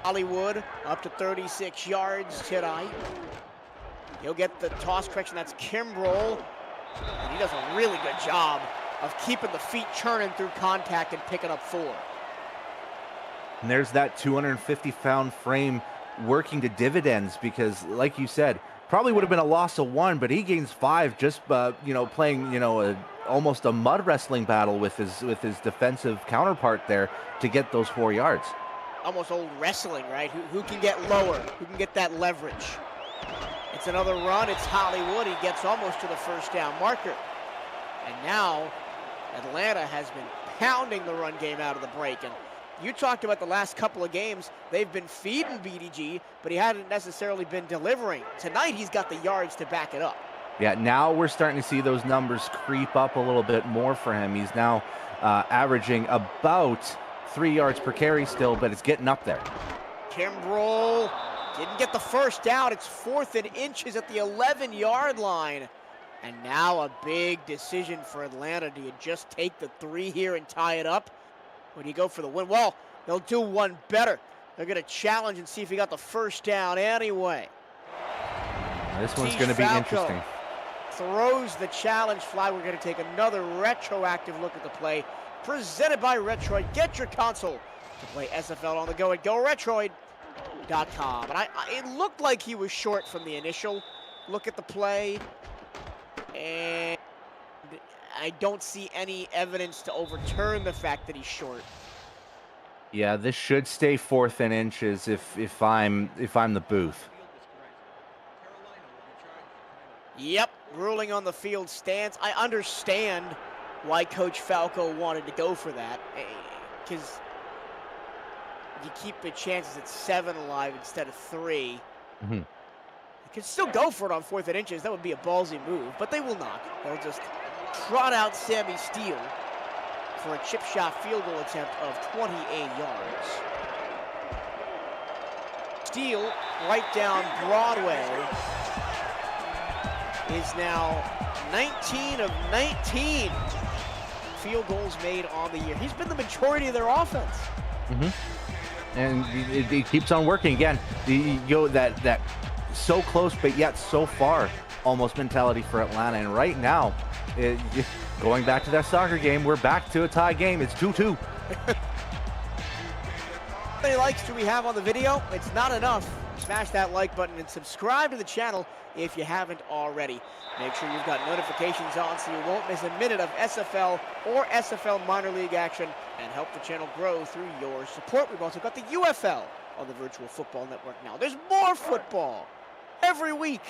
[SPEAKER 1] Hollywood up to 36 yards tonight. He'll get the toss correction. That's Kimbrell. And he does a really good job of keeping the feet churning through contact and picking up 4.
[SPEAKER 2] And there's that 250-pound frame working to dividends because, like you said, probably would have been a loss of 1, but he gains 5 just, playing, almost a mud wrestling battle with his defensive counterpart there to get those 4 yards.
[SPEAKER 1] Almost old wrestling, right? Who can get lower? Who can get that leverage? It's another run. It's Hollywood. He gets almost to the first down marker. And now Atlanta has been pounding the run game out of the break. And you talked about the last couple of games. They've been feeding BDG, but he hadn't necessarily been delivering. Tonight, he's got the yards to back it up.
[SPEAKER 2] Yeah, now we're starting to see those numbers creep up a little bit more for him. He's now averaging about 3 yards per carry still, but it's getting up there.
[SPEAKER 1] Kimbrell didn't get the first down. It's 4th and inches at the 11-yard line. And now a big decision for Atlanta. Do you just take the 3 here and tie it up? Or do you go for the win? Well, they'll do one better. They're going to challenge and see if he got the first down anyway.
[SPEAKER 2] This one's going to be interesting.
[SPEAKER 1] Throws the challenge flag. We're going to take another retroactive look at the play. Presented by Retroid. Get your console to play SFL on the go at GoRetroid.com. And it looked like he was short from the initial look at the play. And I don't see any evidence to overturn the fact that he's short.
[SPEAKER 2] Yeah, this should stay 4th and inches if I'm the booth.
[SPEAKER 1] Yep, ruling on the field stance. I understand why Coach Falco wanted to go for that, because you keep the chances at 7 alive instead of 3.
[SPEAKER 2] Mm-hmm.
[SPEAKER 1] You can still go for it on 4th and inches. That would be a ballsy move, but they will not. They'll just trot out Sammy Steele for a chip shot field goal attempt of 28 yards. Steele, right down Broadway, is now 19 of 19 field goals made on the year. He's been the majority of their offense.
[SPEAKER 2] Mm-hmm. And it keeps on working again. That so close but yet so far almost mentality for Atlanta. And right now, going back to that soccer game, we're back to a tie game. It's 2-2.
[SPEAKER 1] How many likes do we have on the video? It's not enough. Smash that like button and subscribe to the channel if you haven't already. Make sure you've got notifications on so you won't miss a minute of SFL or SFL minor league action and help the channel grow through your support. We've also got the UFL on the Virtual Football Network now. There's more football every week.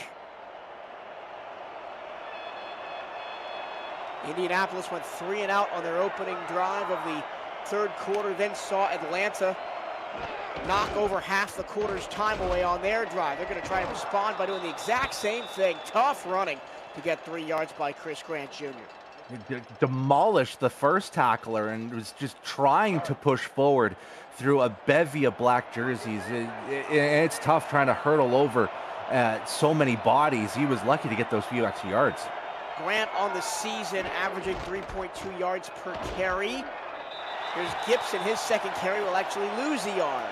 [SPEAKER 1] Indianapolis went 3 and out on their opening drive of the 3rd quarter, then saw Atlanta knock over half the quarter's time away on their drive. They're going to try to respond by doing the exact same thing. Tough running to get 3 yards by Chris Grant Jr.
[SPEAKER 2] Demolished the first tackler and was just trying to push forward through a bevy of black jerseys. It's tough trying to hurdle over so many bodies. He was lucky to get those few extra yards.
[SPEAKER 1] Grant on the season averaging 3.2 yards per carry. Here's Gibson. His second carry will actually lose a yard.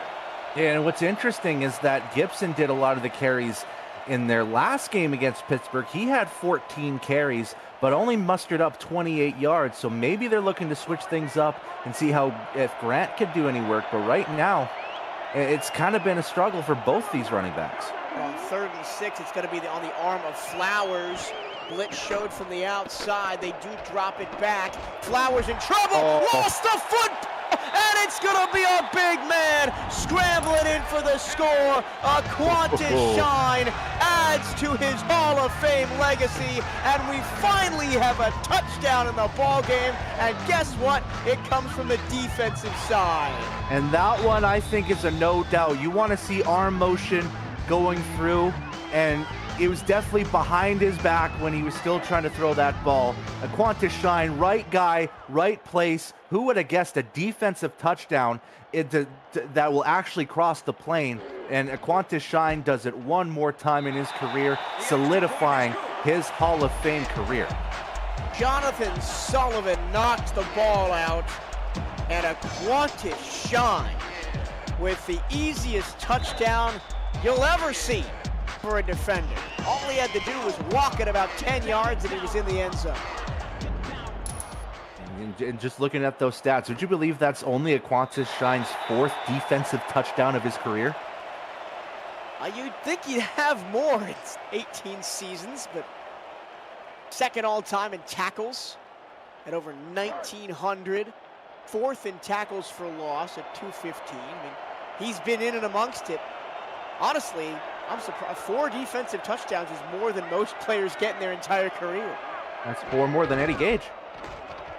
[SPEAKER 2] Yeah, and what's interesting is that Gibson did a lot of the carries in their last game against Pittsburgh. He had 14 carries, but only mustered up 28 yards. So maybe they're looking to switch things up and see if Grant could do any work. But right now, it's kind of been a struggle for both these running backs.
[SPEAKER 1] On 3rd and 6, it's going to be on the arm of Flowers. Blitz showed from the outside. They do drop it back. Flowers in trouble. Lost the foot. And it's going to be a big man scrambling in for the score. Qantas Shine adds to his Hall of Fame legacy. And we finally have a touchdown in the ball game. And guess what? It comes from the defensive side.
[SPEAKER 2] And that one, I think, is a no doubt. You want to see arm motion going through, and it was definitely behind his back when he was still trying to throw that ball. Qantas Shine, right guy, right place. Who would have guessed a defensive touchdown that will actually cross the plane? And Qantas Shine does it one more time in his career, solidifying his Hall of Fame career.
[SPEAKER 1] Jonathan Sullivan knocks the ball out, and Qantas Shine with the easiest touchdown you'll ever see for a defender. All he had to do was walk it about 10 yards and he was in the end zone.
[SPEAKER 2] And just looking at those stats, would you believe that's only Aquantis Shine's 4th defensive touchdown of his career?
[SPEAKER 1] You'd think he'd have more. It's 18 seasons, but second all-time in tackles at over 1,900. 4th in tackles for loss at 215. I mean, he's been in and amongst it. Honestly, I'm surprised. 4 defensive touchdowns is more than most players get in their entire career.
[SPEAKER 2] That's 4 more than Eddie Gage.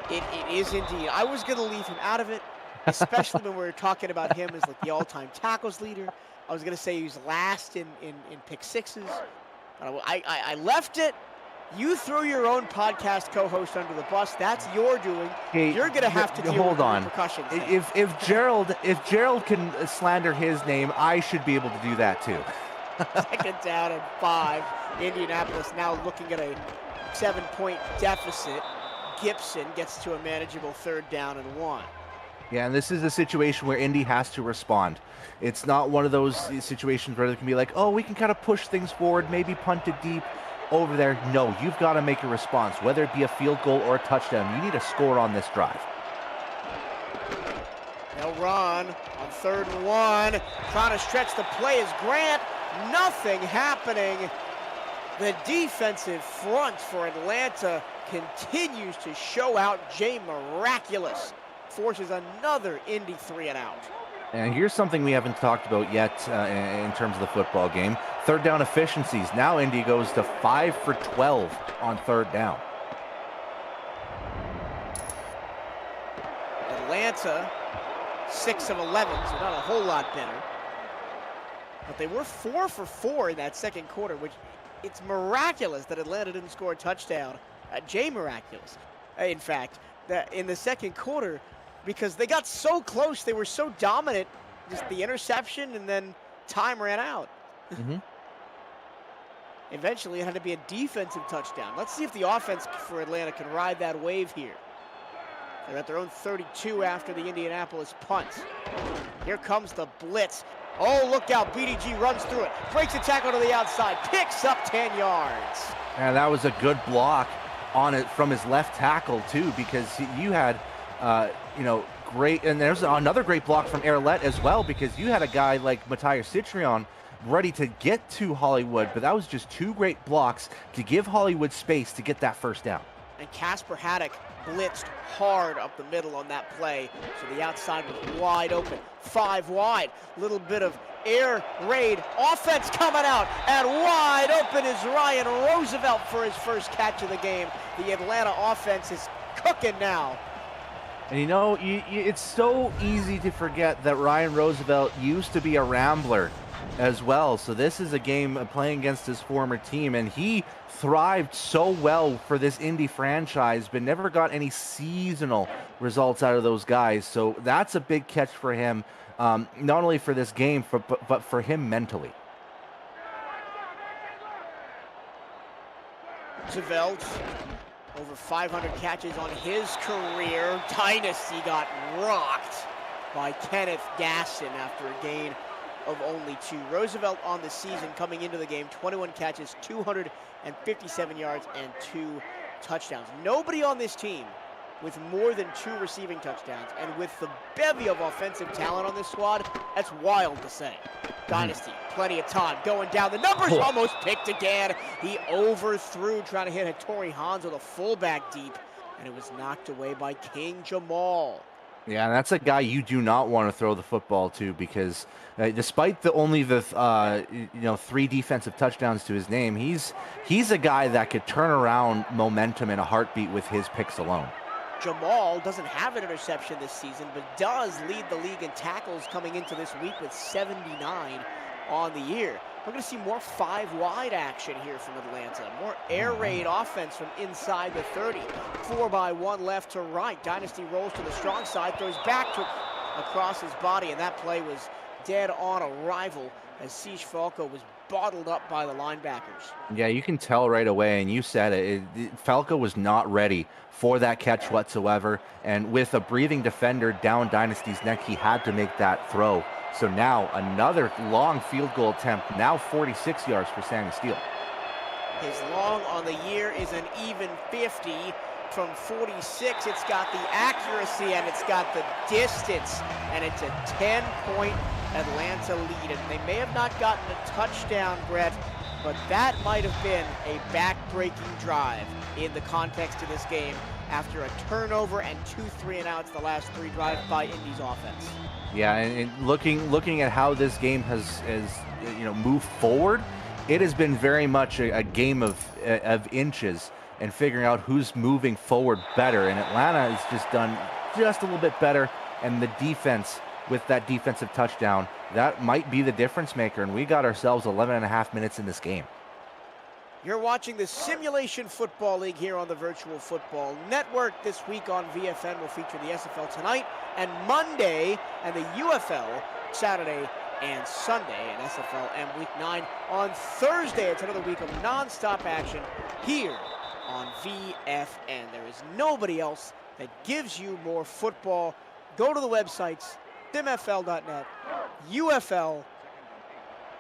[SPEAKER 1] It is indeed. I was going to leave him out of it, especially when we were talking about him as like the all-time tackles leader. I was going to say he was last in pick sixes. But I left it. You threw your own podcast co-host under the bus. That's your doing.
[SPEAKER 2] Hey,
[SPEAKER 1] you're going to have to deal with the repercussions.
[SPEAKER 2] If Gerald can slander his name, I should be able to do that too.
[SPEAKER 1] Second down and 5. Indianapolis now looking at a 7-point deficit. Gibson gets to a manageable 3rd down and 1.
[SPEAKER 2] Yeah, and this is a situation where Indy has to respond. It's not one of those situations where they can be like, oh, we can kind of push things forward, maybe punt it deep over there. No, you've got to make a response, whether it be a field goal or a touchdown. You need a score on this drive.
[SPEAKER 1] They'll run on 3rd and 1. Trying to stretch the play is Grant. Nothing happening. The defensive front for Atlanta continues to show out. Jay Miraculous forces another Indy 3 and out.
[SPEAKER 2] And here's something we haven't talked about yet in terms of the football game. 3rd down efficiencies. Now Indy goes to 5 for 12 on 3rd down.
[SPEAKER 1] Atlanta, 6 of 11, so not a whole lot better. But they were 4 for 4 in that second quarter, which it's miraculous that Atlanta didn't score a touchdown. Jay Miraculous, in fact, that in the second quarter, because they got so close, they were so dominant, just the interception and then time ran out. Eventually, it had to be a defensive touchdown. Let's see if the offense for Atlanta can ride that wave here. They're at their own 32 after the Indianapolis punt. Here comes the blitz. Oh, look out, BDG runs through it, breaks a tackle to the outside, picks up 10 yards.
[SPEAKER 2] And that was a good block on it from his left tackle too, because you had, great, and there's another great block from Arlette as well, because you had a guy like Matthias Citrion ready to get to Hollywood, but that was just 2 great blocks to give Hollywood space to get that 1st down.
[SPEAKER 1] And Casper Haddock blitzed hard up the middle on that play, so the outside was wide open. 5 wide, little bit of air raid offense coming out, and wide open is Ryan Roosevelt for his first catch of the game. The Atlanta offense is cooking now.
[SPEAKER 2] And you know, it's so easy to forget that Ryan Roosevelt used to be a Rambler as well. So this is a game playing against his former team, and he thrived so well for this Indy franchise, but never got any seasonal results out of those guys. So that's a big catch for him, not only for this game, but for him mentally.
[SPEAKER 1] Roosevelt, over 500 catches on his career. Dynasty got rocked by Kenneth Gasson after a gain of only 2. Roosevelt on the season coming into the game, 21 catches, 257 yards, and 2 touchdowns. Nobody on this team with more than 2 receiving touchdowns, and with the bevy of offensive talent on this squad, that's wild to say. Dynasty, plenty of time, going down. The numbers almost picked again. He overthrew, trying to hit Hattori Hanzo, the fullback deep, and it was knocked away by King Jamal.
[SPEAKER 2] Yeah, and that's a guy you do not want to throw the football to, because despite only the 3 defensive touchdowns to his name, he's a guy that could turn around momentum in a heartbeat with his picks alone.
[SPEAKER 1] Jamal doesn't have an interception this season, but does lead the league in tackles coming into this week with 79 on the year. We're going to see more 5-wide action here from Atlanta. More air raid offense from inside the 30. 4-by-1 left to right. Dynasty rolls to the strong side, throws back to across his body, and that play was dead on arrival as Siege Falco was bottled up by the linebackers.
[SPEAKER 2] Yeah, you can tell right away, and you said it, Falco was not ready for that catch whatsoever, and with a breathing defender down Dynasty's neck, he had to make that throw. So now another long field goal attempt, now 46 yards for Sammy Steele.
[SPEAKER 1] His long on the year is an even 50. From 46, it's got the accuracy and it's got the distance, and it's a 10-point Atlanta lead. And they may have not gotten a touchdown, Brett, but that might have been a back-breaking drive in the context of this game after a turnover and 2 3-and-outs the last 3 drives by Indy's offense.
[SPEAKER 2] Yeah, and looking at how this game has moved forward, it has been very much a game of inches and figuring out who's moving forward better. And Atlanta has just done just a little bit better, and the defense with that defensive touchdown, that might be the difference maker. And we got ourselves 11.5 minutes in this game.
[SPEAKER 1] You're watching the Simulation Football League here on the Virtual Football Network. This week on VFN will feature the SFL tonight and Monday, and the UFL Saturday and Sunday, and SFL and Week 9 on Thursday. It's another week of non-stop action here on VFN. There is nobody else that gives you more football. Go to the websites, simfl.net, UFL,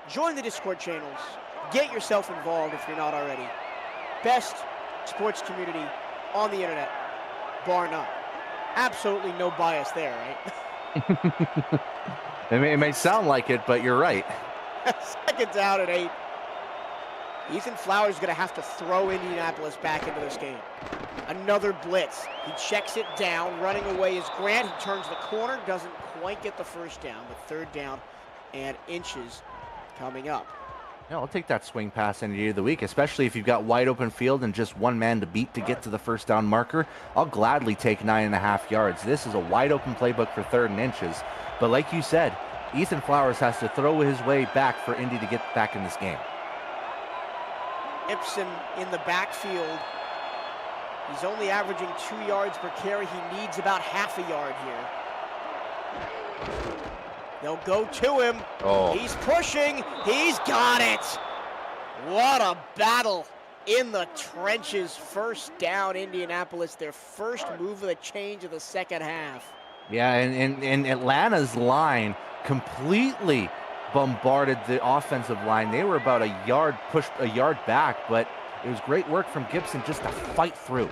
[SPEAKER 1] join the Discord channels, get yourself involved if you're not already. Best sports community on the internet, bar none. Absolutely no bias there, right?
[SPEAKER 2] It may sound like it, but you're right.
[SPEAKER 1] Second down at 8. Ethan Flowers is going to have to throw Indianapolis back into this game. Another blitz. He checks it down. Running away is Grant. He turns the corner. Doesn't quite get the first down, but 3rd down and inches coming up.
[SPEAKER 2] Yeah, I'll take that swing pass any day of the week, especially if you've got wide open field and just one man to beat to get to the first down marker. I'll gladly take 9.5 yards. This is a wide open playbook for 3rd and inches. But like you said, Ethan Flowers has to throw his way back for Indy to get back in this game.
[SPEAKER 1] Ibsen in the backfield. He's only averaging 2 yards per carry. He needs about half a yard here. They'll go to him.
[SPEAKER 2] Oh.
[SPEAKER 1] He's pushing. He's got it. What a battle in the trenches. First down, Indianapolis. Their first move of the change of the second half.
[SPEAKER 2] Yeah, and Atlanta's line completely bombarded the offensive line. They were about pushed a yard back, but it was great work from Gibson just to fight through.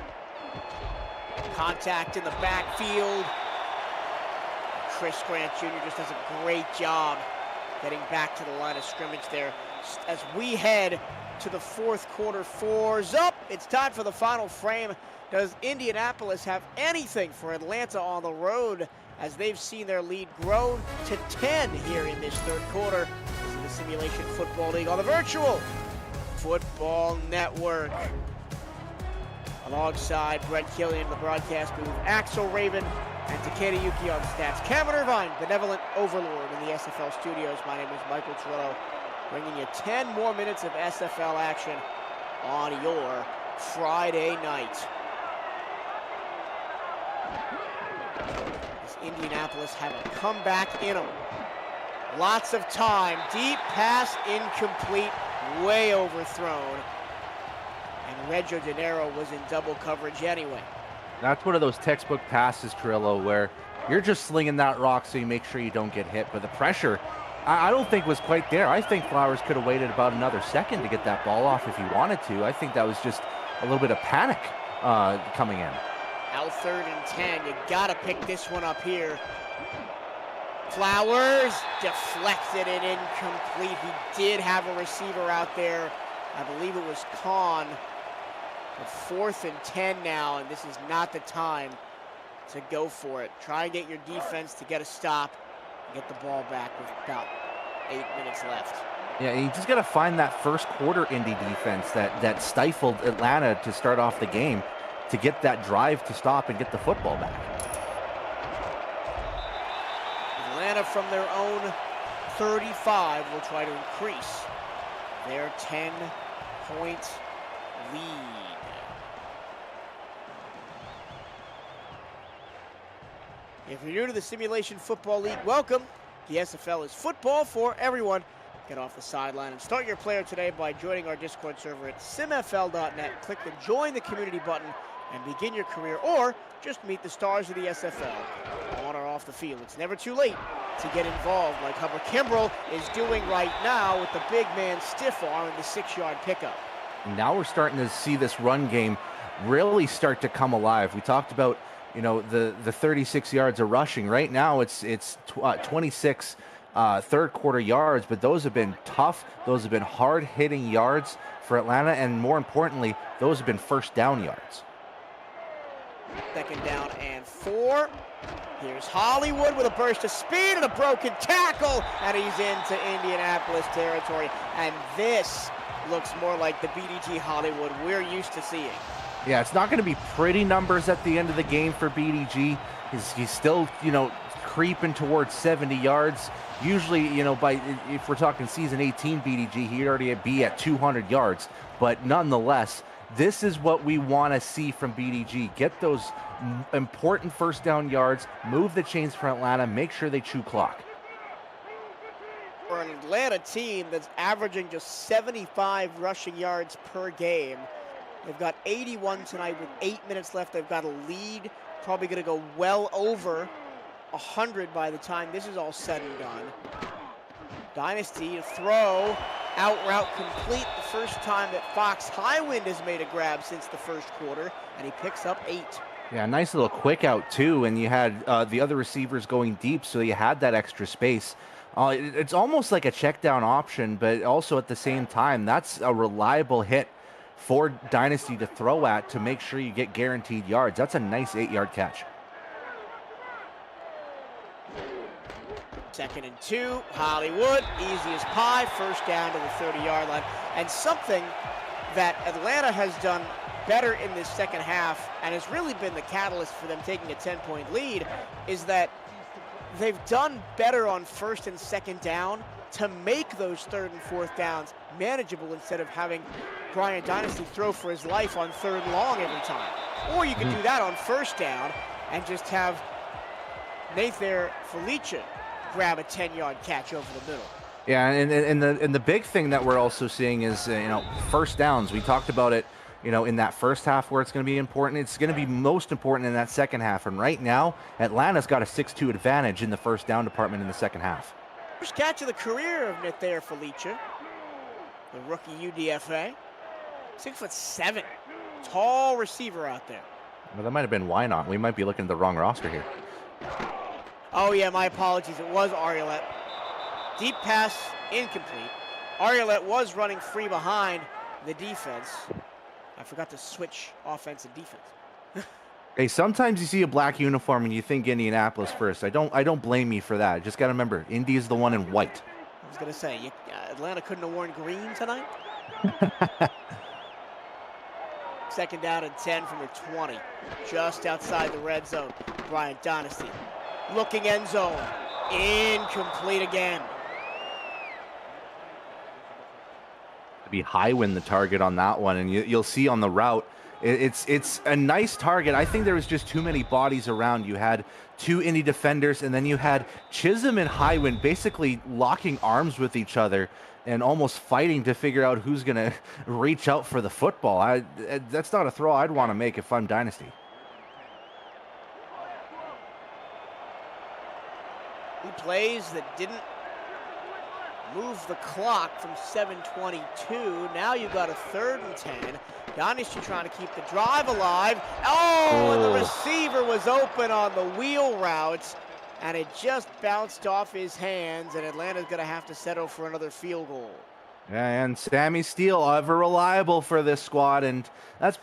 [SPEAKER 1] Contact in the backfield. Chris Grant Jr. just does a great job getting back to the line of scrimmage there. As we head to the 4th quarter, 4's up. It's time for the final frame. Does Indianapolis have anything for Atlanta on the road as they've seen their lead grow to 10 here in this 3rd quarter? This is the Simulation Football League on the Virtual Football Network. Alongside Brett Killian, the broadcast booth, Axel Raven, and Takeda Yuki on stats. Cameron Irvine, benevolent overlord in the SFL studios. My name is Michael Toretto, bringing you 10 more minutes of SFL action on your Friday night. As Indianapolis have a comeback in them. Lots of time. Deep pass incomplete, way overthrown. And Reggio De Niro was in double coverage anyway.
[SPEAKER 2] That's one of those textbook passes, Trillo, where you're just slinging that rock so you make sure you don't get hit. But the pressure, I don't think was quite there. I think Flowers could have waited about another second to get that ball off if he wanted to. I think that was just a little bit of panic coming in.
[SPEAKER 1] Now 3rd and 10. You got to pick this one up here. Flowers deflected and incomplete. He did have a receiver out there. I believe it was Kahn. But 4th and 10 now, and this is not the time to go for it. Try and get your defense to get a stop and get the ball back with about 8 minutes left.
[SPEAKER 2] Yeah, you just got to find that first quarter Indy defense that stifled Atlanta to start off the game to get that drive to stop and get the football back.
[SPEAKER 1] Atlanta from their own 35 will try to increase their 10-point lead. If you're new to the Simulation Football League, welcome. The SFL is football for everyone. Get off the sideline and start your player today by joining our Discord server at simfl.net. Click the Join the Community button and begin your career, or just meet the stars of the SFL on or off the field. It's never too late to get involved, like Hubbard Kimbrell is doing right now with the big man stiff arm and the 6-yard pickup.
[SPEAKER 2] Now we're starting to see this run game really start to come alive. We talked about, you know, the 36 yards of rushing. Right now it's 26 third quarter yards, but those have been tough. Those have been hard hitting yards for Atlanta, and more importantly, those have been first down yards.
[SPEAKER 1] 2nd down and 4. Here's Hollywood with a burst of speed and a broken tackle, and he's into Indianapolis territory. And this looks more like the BDG Hollywood we're used to seeing.
[SPEAKER 2] Yeah, it's not going to be pretty numbers at the end of the game for BDG. He's still, you know, creeping towards 70 yards. Usually, you know, if we're talking season 18 BDG, he'd already be at 200 yards. But nonetheless, this is what we want to see from BDG. Get those important first down yards, move the chains for Atlanta, make sure they chew clock.
[SPEAKER 1] For an Atlanta team that's averaging just 75 rushing yards per game, they've got 81 tonight with 8 minutes left. They've got a lead, probably going to go well over 100 by the time this is all said and done. Dynasty to throw, out route complete, the first time that Fox Highwind has made a grab since the first quarter, and he picks up 8.
[SPEAKER 2] Yeah, nice little quick out too, and you had the other receivers going deep, so you had that extra space. It's almost like a check down option, but also at the same time, that's a reliable hit for Dynasty to throw at to make sure you get guaranteed yards. That's a nice 8-yard catch.
[SPEAKER 1] 2nd and 2, Hollywood, easy as pie, first down to the 30-yard line. And something that Atlanta has done better in this second half, and has really been the catalyst for them taking a 10-point lead, is that they've done better on 1st and 2nd down to make those 3rd and 4th downs manageable instead of having Brian Dynasty throw for his life on 3rd and long every time. Or you can do that on 1st down and just have Nathan Felicia grab a 10-yard catch over the middle.
[SPEAKER 2] Yeah, and the big thing that we're also seeing is, you know, first downs. We talked about it, you know, in that first half where it's going to be important. It's going to be most important in that second half. And right now, Atlanta's got a 6-2 advantage in the first down department in the second half.
[SPEAKER 1] First catch of the career of Nathan Felicia, the rookie UDFA. 6'7", tall receiver out there.
[SPEAKER 2] Well, that might have been why not. We might be looking at the wrong roster here.
[SPEAKER 1] Oh yeah, my apologies. It was Arielette. Deep pass, incomplete. Arielette was running free behind the defense. I forgot to switch offense and defense.
[SPEAKER 2] Hey, sometimes you see a black uniform and you think Indianapolis first. I don't blame you for that. Just got to remember, Indy is the one in white.
[SPEAKER 1] I was gonna say, Atlanta couldn't have worn green tonight. 2nd down and 10 from the 20, just outside the red zone. Brian Dynasty looking end zone, incomplete again.
[SPEAKER 2] To be Highwind the target on that one, and you'll see on the route, it's a nice target. I think there was just too many bodies around. You had 2 Indy defenders, and then you had Chisholm and Highwind basically locking arms with each other and almost fighting to figure out who's going to reach out for the football. That's not a throw I'd want to make if I'm Dynasty.
[SPEAKER 1] Two plays that didn't move the clock from 7:22. Now you've got a 3rd and 10. Dynasty trying to keep the drive alive. Oh, and the receiver was open on the wheel route, and it just bounced off his hands, and Atlanta's going to have to settle for another field goal.
[SPEAKER 2] And Sammy Steele, ever reliable for this squad, and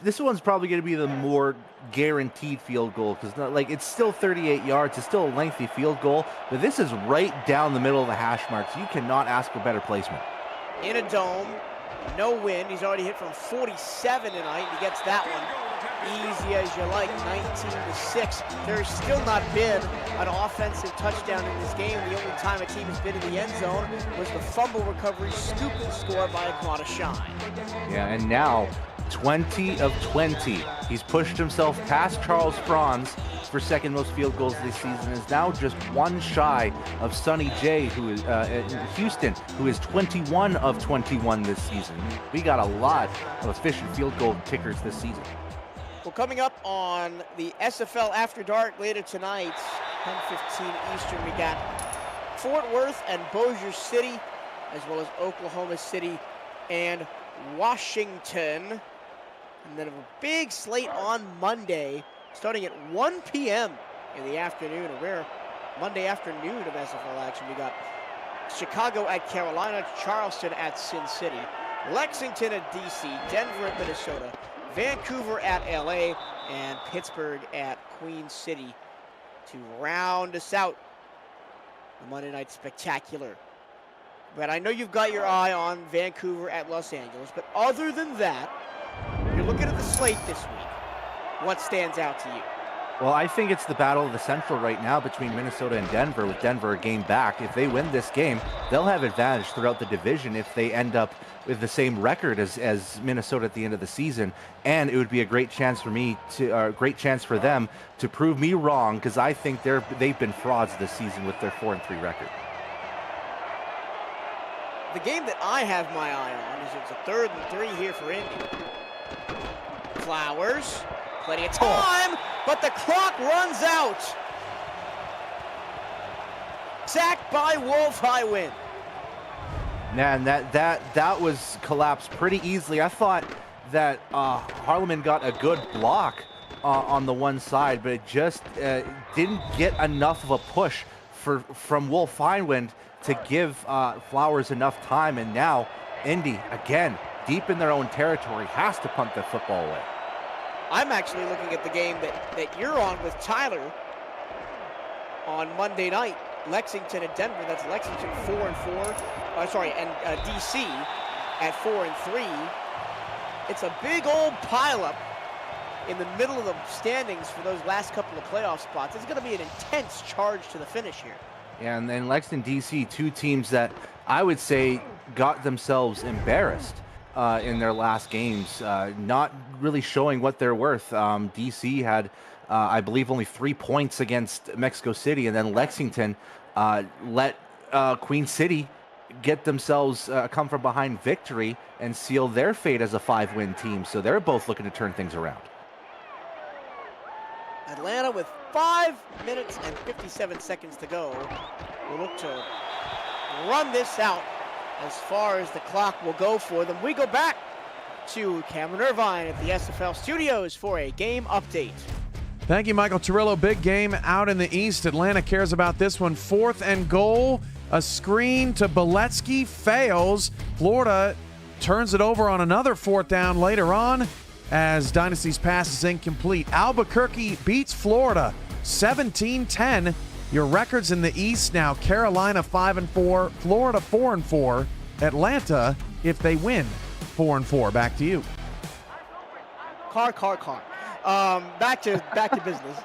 [SPEAKER 2] this one's probably going to be the more guaranteed field goal, because like it's still 38 yards, it's still a lengthy field goal, but this is right down the middle of the hash marks. You cannot ask for better placement.
[SPEAKER 1] In a dome, no wind. He's already hit from 47 tonight. He gets that one easy as you like, 19-6. There's still not been an offensive touchdown in this game. The only time a team has been in the end zone was the fumble recovery scoop and score by Aquana Shine.
[SPEAKER 2] Yeah, and now 20 of 20. He's pushed himself past Charles Franz for second most field goals this season. Is now just one shy of Sonny J, who is in Houston, who is 21 of 21 this season. We got a lot of efficient field goal kickers this season.
[SPEAKER 1] Well, coming up on the SFL After Dark later tonight, 10:15 Eastern, we got Fort Worth and Bossier City, as well as Oklahoma City and Washington. And then a big slate on Monday, starting at 1 p.m. in the afternoon, a rare Monday afternoon of SFL action. We got Chicago at Carolina, Charleston at Sin City, Lexington at DC, Denver at Minnesota, Vancouver at LA, and Pittsburgh at Queen City to round us out the Monday Night Spectacular. But I know you've got your eye on Vancouver at Los Angeles, but other than that, you're looking at the slate this week. What stands out to you?
[SPEAKER 2] Well, I think it's the battle of the Central right now between Minnesota and Denver, with Denver a game back. If they win this game, they'll have advantage throughout the division if they end up with the same record as Minnesota at the end of the season. And it would be a great chance for them to prove me wrong, because I think they've been frauds this season with their 4-3 record.
[SPEAKER 1] The game that I have my eye on is it's a 3rd and 3 here for Indy. Flowers, plenty of time, but the clock runs out. Sacked by Wolf Highwind.
[SPEAKER 2] Man, that was collapsed pretty easily. I thought that Harleman got a good block on the one side, but it just didn't get enough of a push from Wolf Highwind to give Flowers enough time. And now Indy, again, deep in their own territory, has to punt the football away.
[SPEAKER 1] I'm actually looking at the game that you're on with Tyler on Monday night. Lexington and Denver. That's Lexington 4-4. And DC at 4-3. It's a big old pileup in the middle of the standings for those last couple of playoff spots. It's going to be an intense charge to the finish here.
[SPEAKER 2] Yeah, and then Lexington, DC, two teams that I would say got themselves embarrassed in their last games, not really showing what they're worth. DC had, I believe, only 3 points against Mexico City, and then Lexington let Queen City get themselves come from behind victory and seal their fate as a 5-win team. So they're both looking to turn things around.
[SPEAKER 1] Atlanta with 5 minutes and 57 seconds to go will look to run this out as far as the clock will go for them. We go back to Cameron Irvine at the SFL studios for a game update.
[SPEAKER 5] Thank you, Michael Turillo. Big game out in the East. Atlanta cares about this one. 4th and goal. A screen to Beletsky fails. Florida turns it over on another 4th down later on as Dynasty's pass is incomplete. Albuquerque beats Florida 17-10. Your records in the East now: Carolina 5-4, Florida 4-4, Atlanta, if they win, 4-4. Back to you.
[SPEAKER 1] Car. Back to business.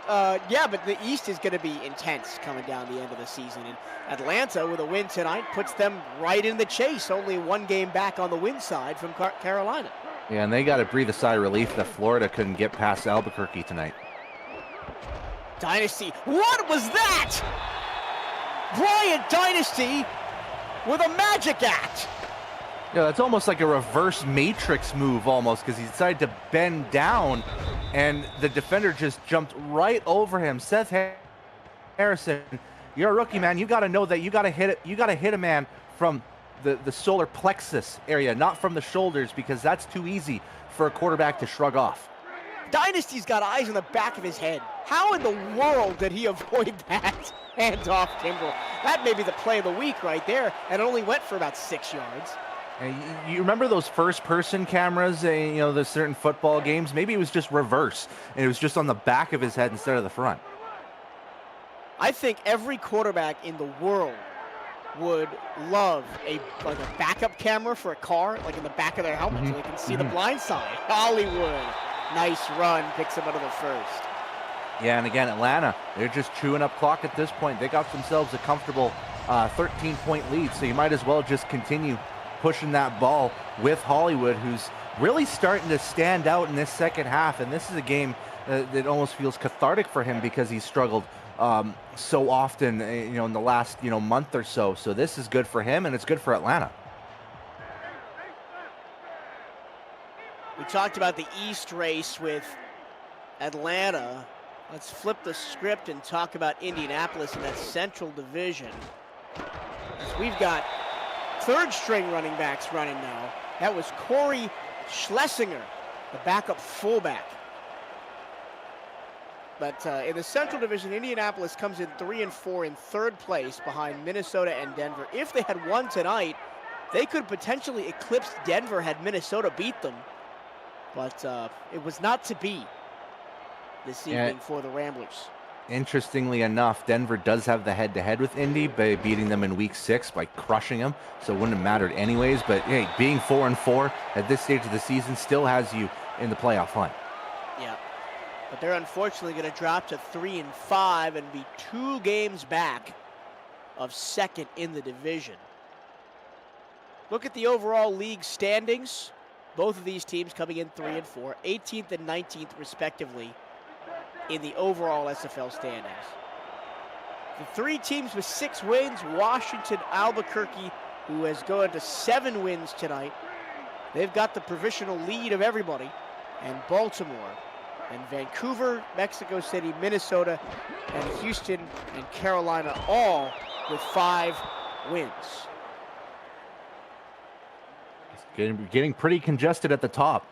[SPEAKER 1] Yeah, but the East is going to be intense coming down the end of the season. And Atlanta, with a win tonight, puts them right in the chase. Only 1 game back on the win side from Carolina.
[SPEAKER 2] Yeah, and they got to breathe a sigh of relief that Florida couldn't get past Albuquerque tonight.
[SPEAKER 1] Dynasty, what was that? Bryant Dynasty with a magic act.
[SPEAKER 2] Yeah, it's almost like a reverse Matrix move almost, because he decided to bend down and the defender just jumped right over him. Seth Harrison, you're a rookie, man. You got to know that you got to hit it. You got to hit a man from the solar plexus area, not from the shoulders, because that's too easy for a quarterback to shrug off.
[SPEAKER 1] Dynasty's got eyes in the back of his head. How in the world did he avoid that handoff, Kimbrell? That may be the play of the week right there, and it only went for about 6 yards.
[SPEAKER 2] And you remember those first-person cameras, there's certain football games? Maybe it was just reverse, and it was just on the back of his head instead of the front.
[SPEAKER 1] I think every quarterback in the world would love a backup camera for a car, like in the back of their helmet, so they can see the blind side. Hollywood, nice run, picks him out of the first.
[SPEAKER 2] Yeah, and again, Atlanta, they're just chewing up clock at this point. They got themselves a comfortable 13-point lead, so you might as well just continue pushing that ball with Hollywood, who's really starting to stand out in this second half. And this is a game that almost feels cathartic for him, because he's struggled so often, in the last, month or so. So this is good for him, and it's good for Atlanta.
[SPEAKER 1] We talked about the East race with Atlanta. Let's flip the script and talk about Indianapolis in that Central Division. We've got third-string running backs running now. That was Corey Schlesinger, the backup fullback. But in the Central Division, Indianapolis comes in 3-4 in third place behind Minnesota and Denver. If they had won tonight, they could potentially eclipse Denver had Minnesota beat them. But it was not to be this evening for the Ramblers.
[SPEAKER 2] Interestingly enough, Denver does have the head-to-head with Indy by beating them in Week 6 by crushing them, so it wouldn't have mattered anyways. But hey, being 4-4 at this stage of the season still has you in the playoff hunt.
[SPEAKER 1] Yeah, but they're unfortunately going to drop to 3-5 and be 2 games back of second in the division. Look at the overall league standings. Both of these teams coming in 3-4, 18th and 19th respectively in the overall SFL standings. The 3 teams with 6 wins, Washington, Albuquerque, who has gone to 7 wins tonight. They've got the provisional lead of everybody, and Baltimore, and Vancouver, Mexico City, Minnesota, and Houston and Carolina, all with 5 wins.
[SPEAKER 2] It's getting pretty congested at the top.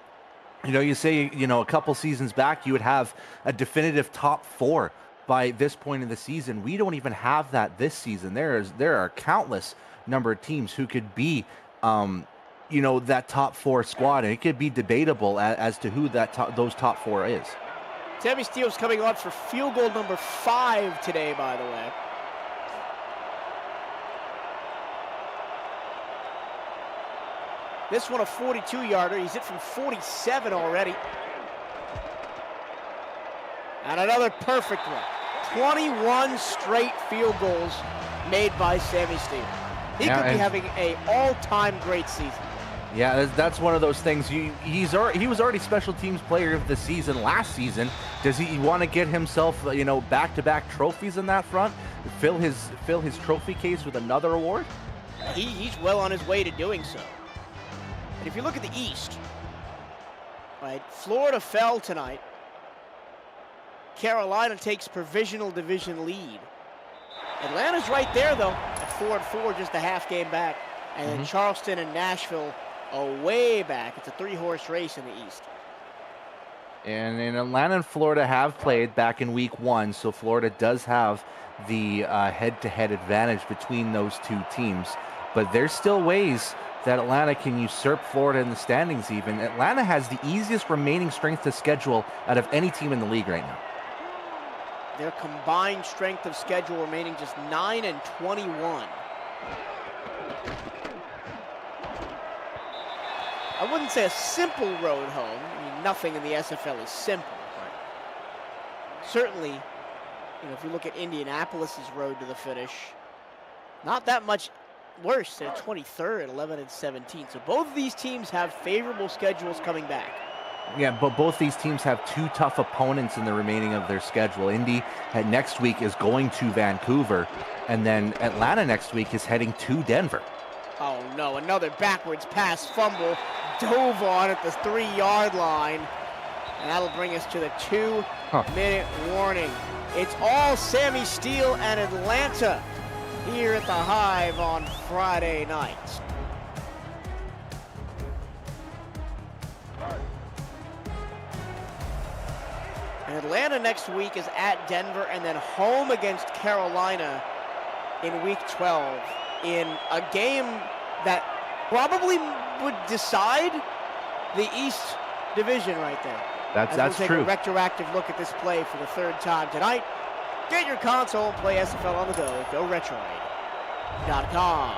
[SPEAKER 2] You know, you say, a couple seasons back, you would have a definitive top 4 by this point in the season. We don't even have that this season. There are countless number of teams who could be, that top 4 squad, and it could be debatable as to who those top 4 is.
[SPEAKER 1] Sammy Steele's coming on for field goal number 5 today, by the way. This one a 42-yarder. He's hit from 47 already. And another perfect one. 21 straight field goals made by Sammy Steele. He could be having an all-time great season.
[SPEAKER 2] Yeah, that's one of those things. He was already special teams player of the season last season. Does he want to get himself, back-to-back trophies in that front? Fill his trophy case with another award?
[SPEAKER 1] He's well on his way to doing so. And if you look at the East, right, Florida fell tonight. Carolina takes provisional division lead. Atlanta's right there, though, at 4-4, just a half game back. And then Charleston and Nashville are way back. It's a 3-horse race in the East.
[SPEAKER 2] And Atlanta and Florida have played back in Week 1, so Florida does have the head-to-head advantage between those 2 teams. But there's still ways that Atlanta can usurp Florida in the standings even. Atlanta has the easiest remaining strength of schedule out of any team in the league right now.
[SPEAKER 1] Their combined strength of schedule remaining just 9-21. I wouldn't say a simple road home. I mean, nothing in the SFL is simple, but certainly, if you look at Indianapolis's road to the finish, not that much worse. They're 23rd, 11-17. So both of these teams have favorable schedules coming back.
[SPEAKER 2] Yeah, but both these teams have 2 tough opponents in the remaining of their schedule. Indy next week is going to Vancouver, and then Atlanta next week is heading to Denver.
[SPEAKER 1] Oh no, another backwards pass fumble. Dove on at the 3-yard line. And that'll bring us to the 2-minute warning. It's all Sammy Steele and Atlanta here at the Hive on Friday night. And Atlanta next week is at Denver and then home against Carolina in Week 12 in a game that probably would decide the East Division right there.
[SPEAKER 2] That's
[SPEAKER 1] we'll
[SPEAKER 2] true.
[SPEAKER 1] Take a retroactive look at this play for the 3rd time tonight. Get your console and play SFL on the go. GoRetroid.com.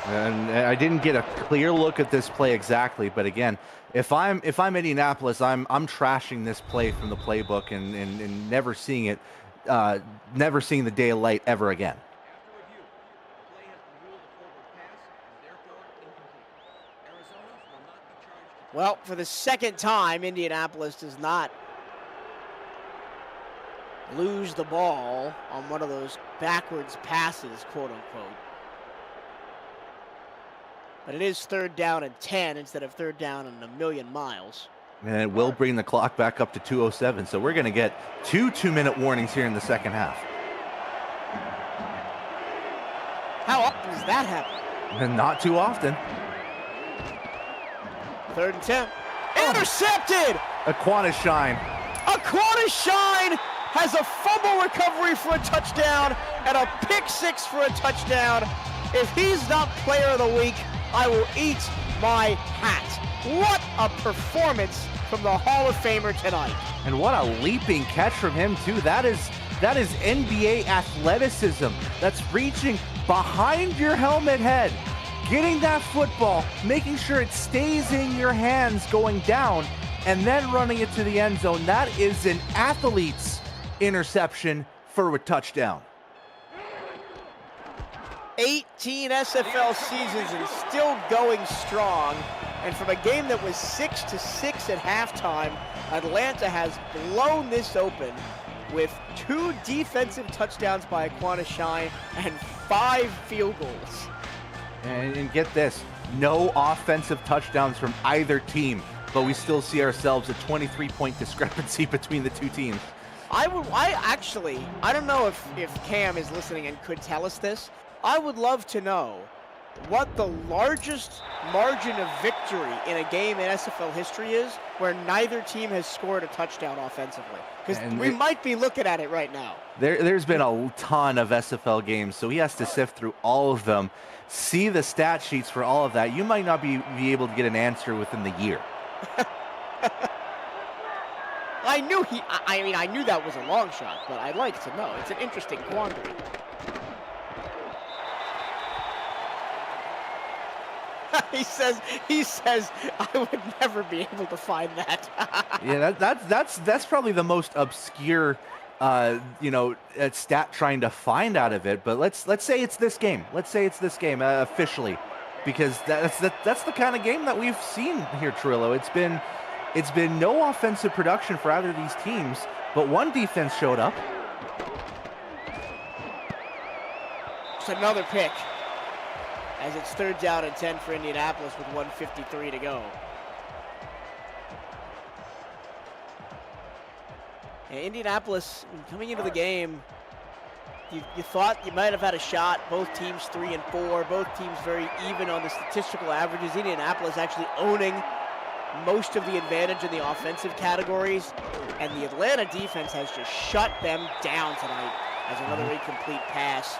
[SPEAKER 2] And I didn't get a clear look at this play exactly, but again, if I'm Indianapolis, I'm trashing this play from the playbook and never seeing it, never seeing the day of light ever again.
[SPEAKER 1] Well, for the 2nd time, Indianapolis does not lose the ball on one of those backwards passes, quote unquote. But it is 3rd down and 10 instead of 3rd down and a million miles.
[SPEAKER 2] And it will bring the clock back up to 2:07. So we're going to get 2 2-minute warnings here in the second half.
[SPEAKER 1] How often does that happen?
[SPEAKER 2] And not too often.
[SPEAKER 1] 3rd and 10. Intercepted!
[SPEAKER 2] Aquana Shine.
[SPEAKER 1] Aquana Shine has a fumble recovery for a touchdown and a pick six for a touchdown. If he's not player of the week, I will eat my hat. What a performance from the Hall of Famer tonight.
[SPEAKER 2] And what a leaping catch from him too. That is NBA athleticism. That's reaching behind your helmet head, getting that football, making sure it stays in your hands going down, and then running it to the end zone. That is an athlete's interception for a touchdown.
[SPEAKER 1] 18 SFL seasons and still going strong. And from a game that was 6-6 at halftime, Atlanta has blown this open with 2 defensive touchdowns by Aquana Shine and 5 field goals.
[SPEAKER 2] And get this, no offensive touchdowns from either team, but we still see ourselves a 23-point discrepancy between the two teams.
[SPEAKER 1] I don't know if Cam is listening and could tell us this. I would love to know what the largest margin of victory in a game in SFL history is where neither team has scored a touchdown offensively. Because we might be looking at it right now.
[SPEAKER 2] There's been a ton of SFL games, so he has to sift through all of them, see the stat sheets for all of that. You might not be able to get an answer within the year.
[SPEAKER 1] I knew that was a long shot, but I'd like to know. It's an interesting quandary. He says I would never be able to find that.
[SPEAKER 2] Yeah, that's probably the most obscure stat trying to find out of it. But let's say it's this game. Let's say it's this game officially, because that's the kind of game that we've seen here, Trillo. It's been no offensive production for either of these teams, but one defense showed up.
[SPEAKER 1] It's another pick, as it's 3rd down and 10 for Indianapolis with 1:53 to go. And Indianapolis, coming into the game, you thought you might have had a shot. Both teams 3 and 4, both teams very even on the statistical averages. Indianapolis actually owning most of the advantage in the offensive categories, and the Atlanta defense has just shut them down tonight as another incomplete pass.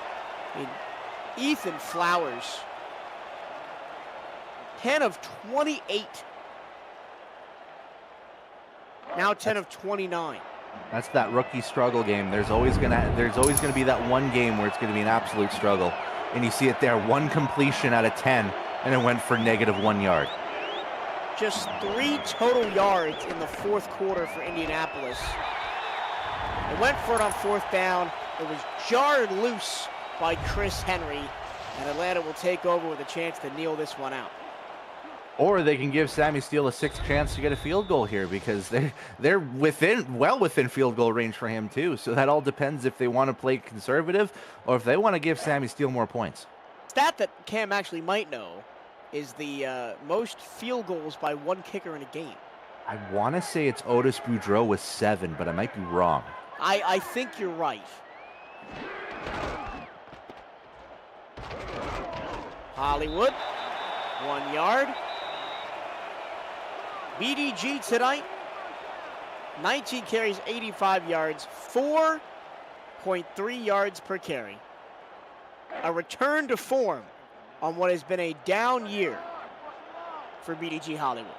[SPEAKER 1] I mean, Ethan Flowers, 10 of 28. Now 10 of 29.
[SPEAKER 2] That's that rookie struggle game. There's always gonna be that one game where it's gonna be an absolute struggle, and you see it there. 1 completion out of 10, and it went for -1 yard.
[SPEAKER 1] Just 3 total yards in the 4th quarter for Indianapolis. They went for it on 4th down. It was jarred loose by Chris Henry, and Atlanta will take over with a chance to kneel this one out.
[SPEAKER 2] Or they can give Sammy Steele a 6th chance to get a field goal here, because they're well within field goal range for him too. So that all depends if they want to play conservative or if they want to give Sammy Steele more points.
[SPEAKER 1] Stat that Cam actually might know is the most field goals by one kicker in a game.
[SPEAKER 2] I want to say it's Otis Boudreau with 7, but I might be wrong.
[SPEAKER 1] I think you're right. Hollywood, 1 yard. BDG tonight, 19 carries, 85 yards, 4.3 yards per carry. A return to form on what has been a down year for BDG Hollywood.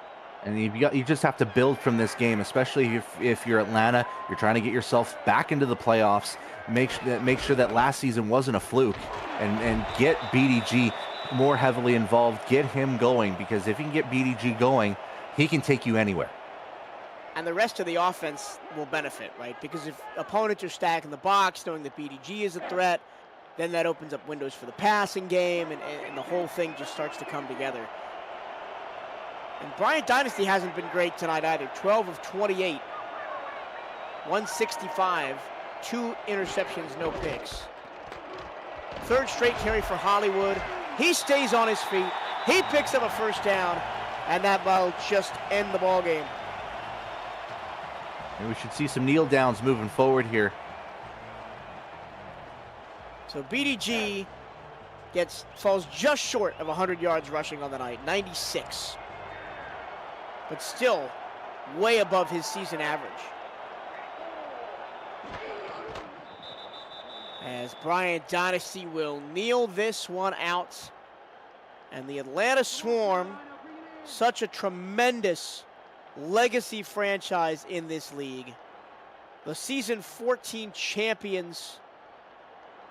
[SPEAKER 2] And you just have to build from this game, especially if you're Atlanta. You're trying to get yourself back into the playoffs. Make sure that last season wasn't a fluke, and get BDG more heavily involved. Get him going, because if you can get BDG going, he can take you anywhere.
[SPEAKER 1] And the rest of the offense will benefit, right? Because if opponents are stacking the box, knowing that BDG is a threat, then that opens up windows for the passing game, and the whole thing just starts to come together. And Bryant Dynasty hasn't been great tonight either. 12 of 28, 165, 2 interceptions, no picks. 3rd straight carry for Hollywood. He stays on his feet. He picks up a 1st down, and that will just end the ball game.
[SPEAKER 2] And we should see some kneel downs moving forward here.
[SPEAKER 1] So BDG falls just short of 100 yards rushing on the night, 96. But still way above his season average. As Bryant Dynasty will kneel this one out. And the Atlanta Swarm, such a tremendous legacy franchise in this league. The season 14 champions.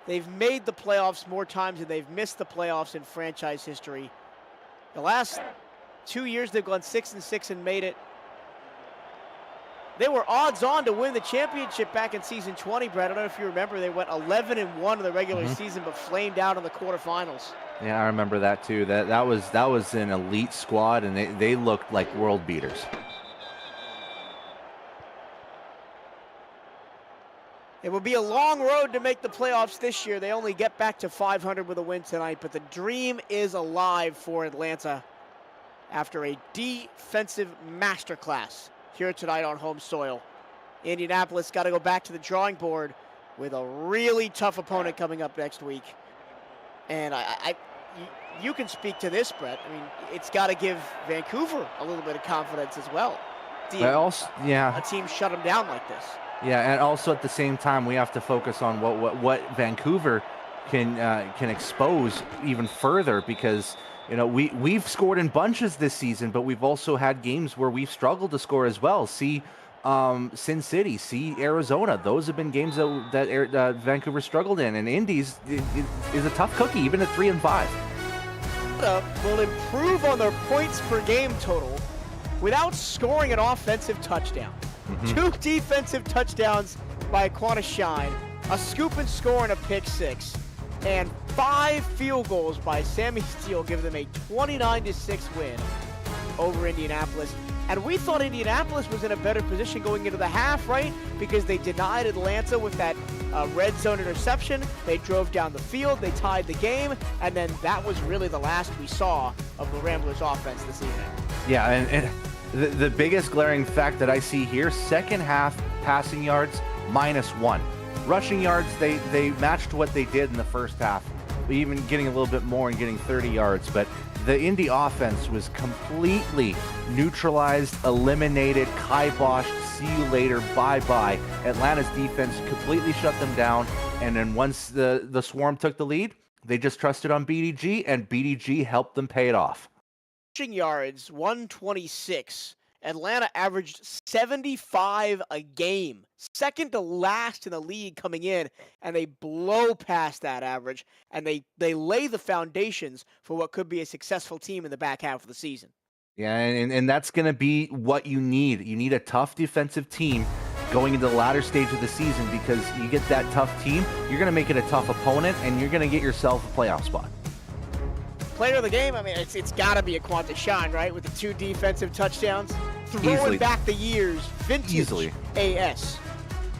[SPEAKER 1] They've made the playoffs more times than they've missed the playoffs in franchise history. The last 2 years they've gone 6-6 and made it. They were odds on to win the championship back in season 20, Brett. I don't know if you remember, they went 11-1 in the regular season, but flamed out in the quarterfinals.
[SPEAKER 2] Yeah, I remember that too. That was an elite squad, and they looked like world beaters.
[SPEAKER 1] It will be a long road to make the playoffs this year. They only get back to 500 with a win tonight, but the dream is alive for Atlanta after a defensive masterclass here tonight on home soil. Indianapolis got to go back to the drawing board with a really tough opponent coming up next week. And you can speak to this, Brett. I mean, it's got to give Vancouver a little bit of confidence as well. A team shut them down like this.
[SPEAKER 2] Yeah, and also at the same time, we have to focus on what Vancouver can expose even further, because we've scored in bunches this season, but we've also had games where we've struggled to score as well. See Sin City, see Arizona. Those have been games that Vancouver struggled in, and Indy's is a tough cookie, even at 3-5.
[SPEAKER 1] Will improve on their points per game total without scoring an offensive touchdown. 2 defensive touchdowns by Quanta Shine, a scoop and score and a pick 6, and 5 field goals by Sammy Steele give them a 29-6 win over Indianapolis. And we thought Indianapolis was in a better position going into the half, right? Because they denied Atlanta with that red zone interception. They drove down the field, they tied the game, and then that was really the last we saw of the Ramblers offense this evening.
[SPEAKER 2] Yeah, and the biggest glaring fact that I see here, second half passing yards, -1. Rushing yards, they matched what they did in the first half, even getting a little bit more and getting 30 yards. But the Indy offense was completely neutralized, eliminated, kiboshed, see you later, bye-bye. Atlanta's defense completely shut them down, and then once the Swarm took the lead, they just trusted on BDG, and BDG helped them pay it off.
[SPEAKER 1] Rushing yards, 126. Atlanta averaged 75 a game, second to last in the league coming in, and they blow past that average, and they lay the foundations for what could be a successful team in the back half of the season.
[SPEAKER 2] Yeah, and that's going to be what you need. You need a tough defensive team going into the latter stage of the season, because you get that tough team, you're going to make it a tough opponent, and you're going to get yourself a playoff spot.
[SPEAKER 1] Player of the game, I mean, it's got to be a Quanta Shine, right? With the 2 defensive touchdowns. Throwing
[SPEAKER 2] Easily.
[SPEAKER 1] back the years, vintage
[SPEAKER 2] Easily.
[SPEAKER 1] AS.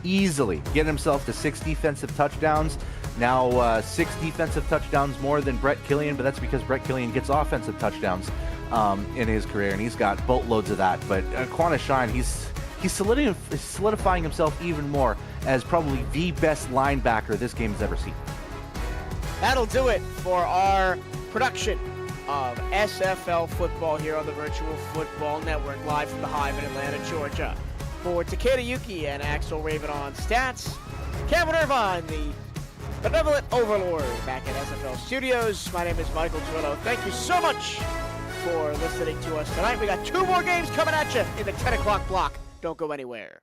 [SPEAKER 2] Easily. Getting himself to 6 defensive touchdowns. Now 6 defensive touchdowns more than Brett Killian, but that's because Brett Killian gets offensive touchdowns in his career, and he's got boatloads of that. But Quanta Shine, he's solidifying himself even more as probably the best linebacker this game has ever seen.
[SPEAKER 1] That'll do it for our production of SFL football here on the Virtual Football Network, live from the Hive in Atlanta, Georgia. For Takeda Yuki and Axel Raven on stats, Kevin Irvine, the benevolent overlord, back at SFL Studios. My name is Michael Turillo. Thank you so much for listening to us tonight. We got 2 more games coming at you in the 10 o'clock block. Don't go anywhere.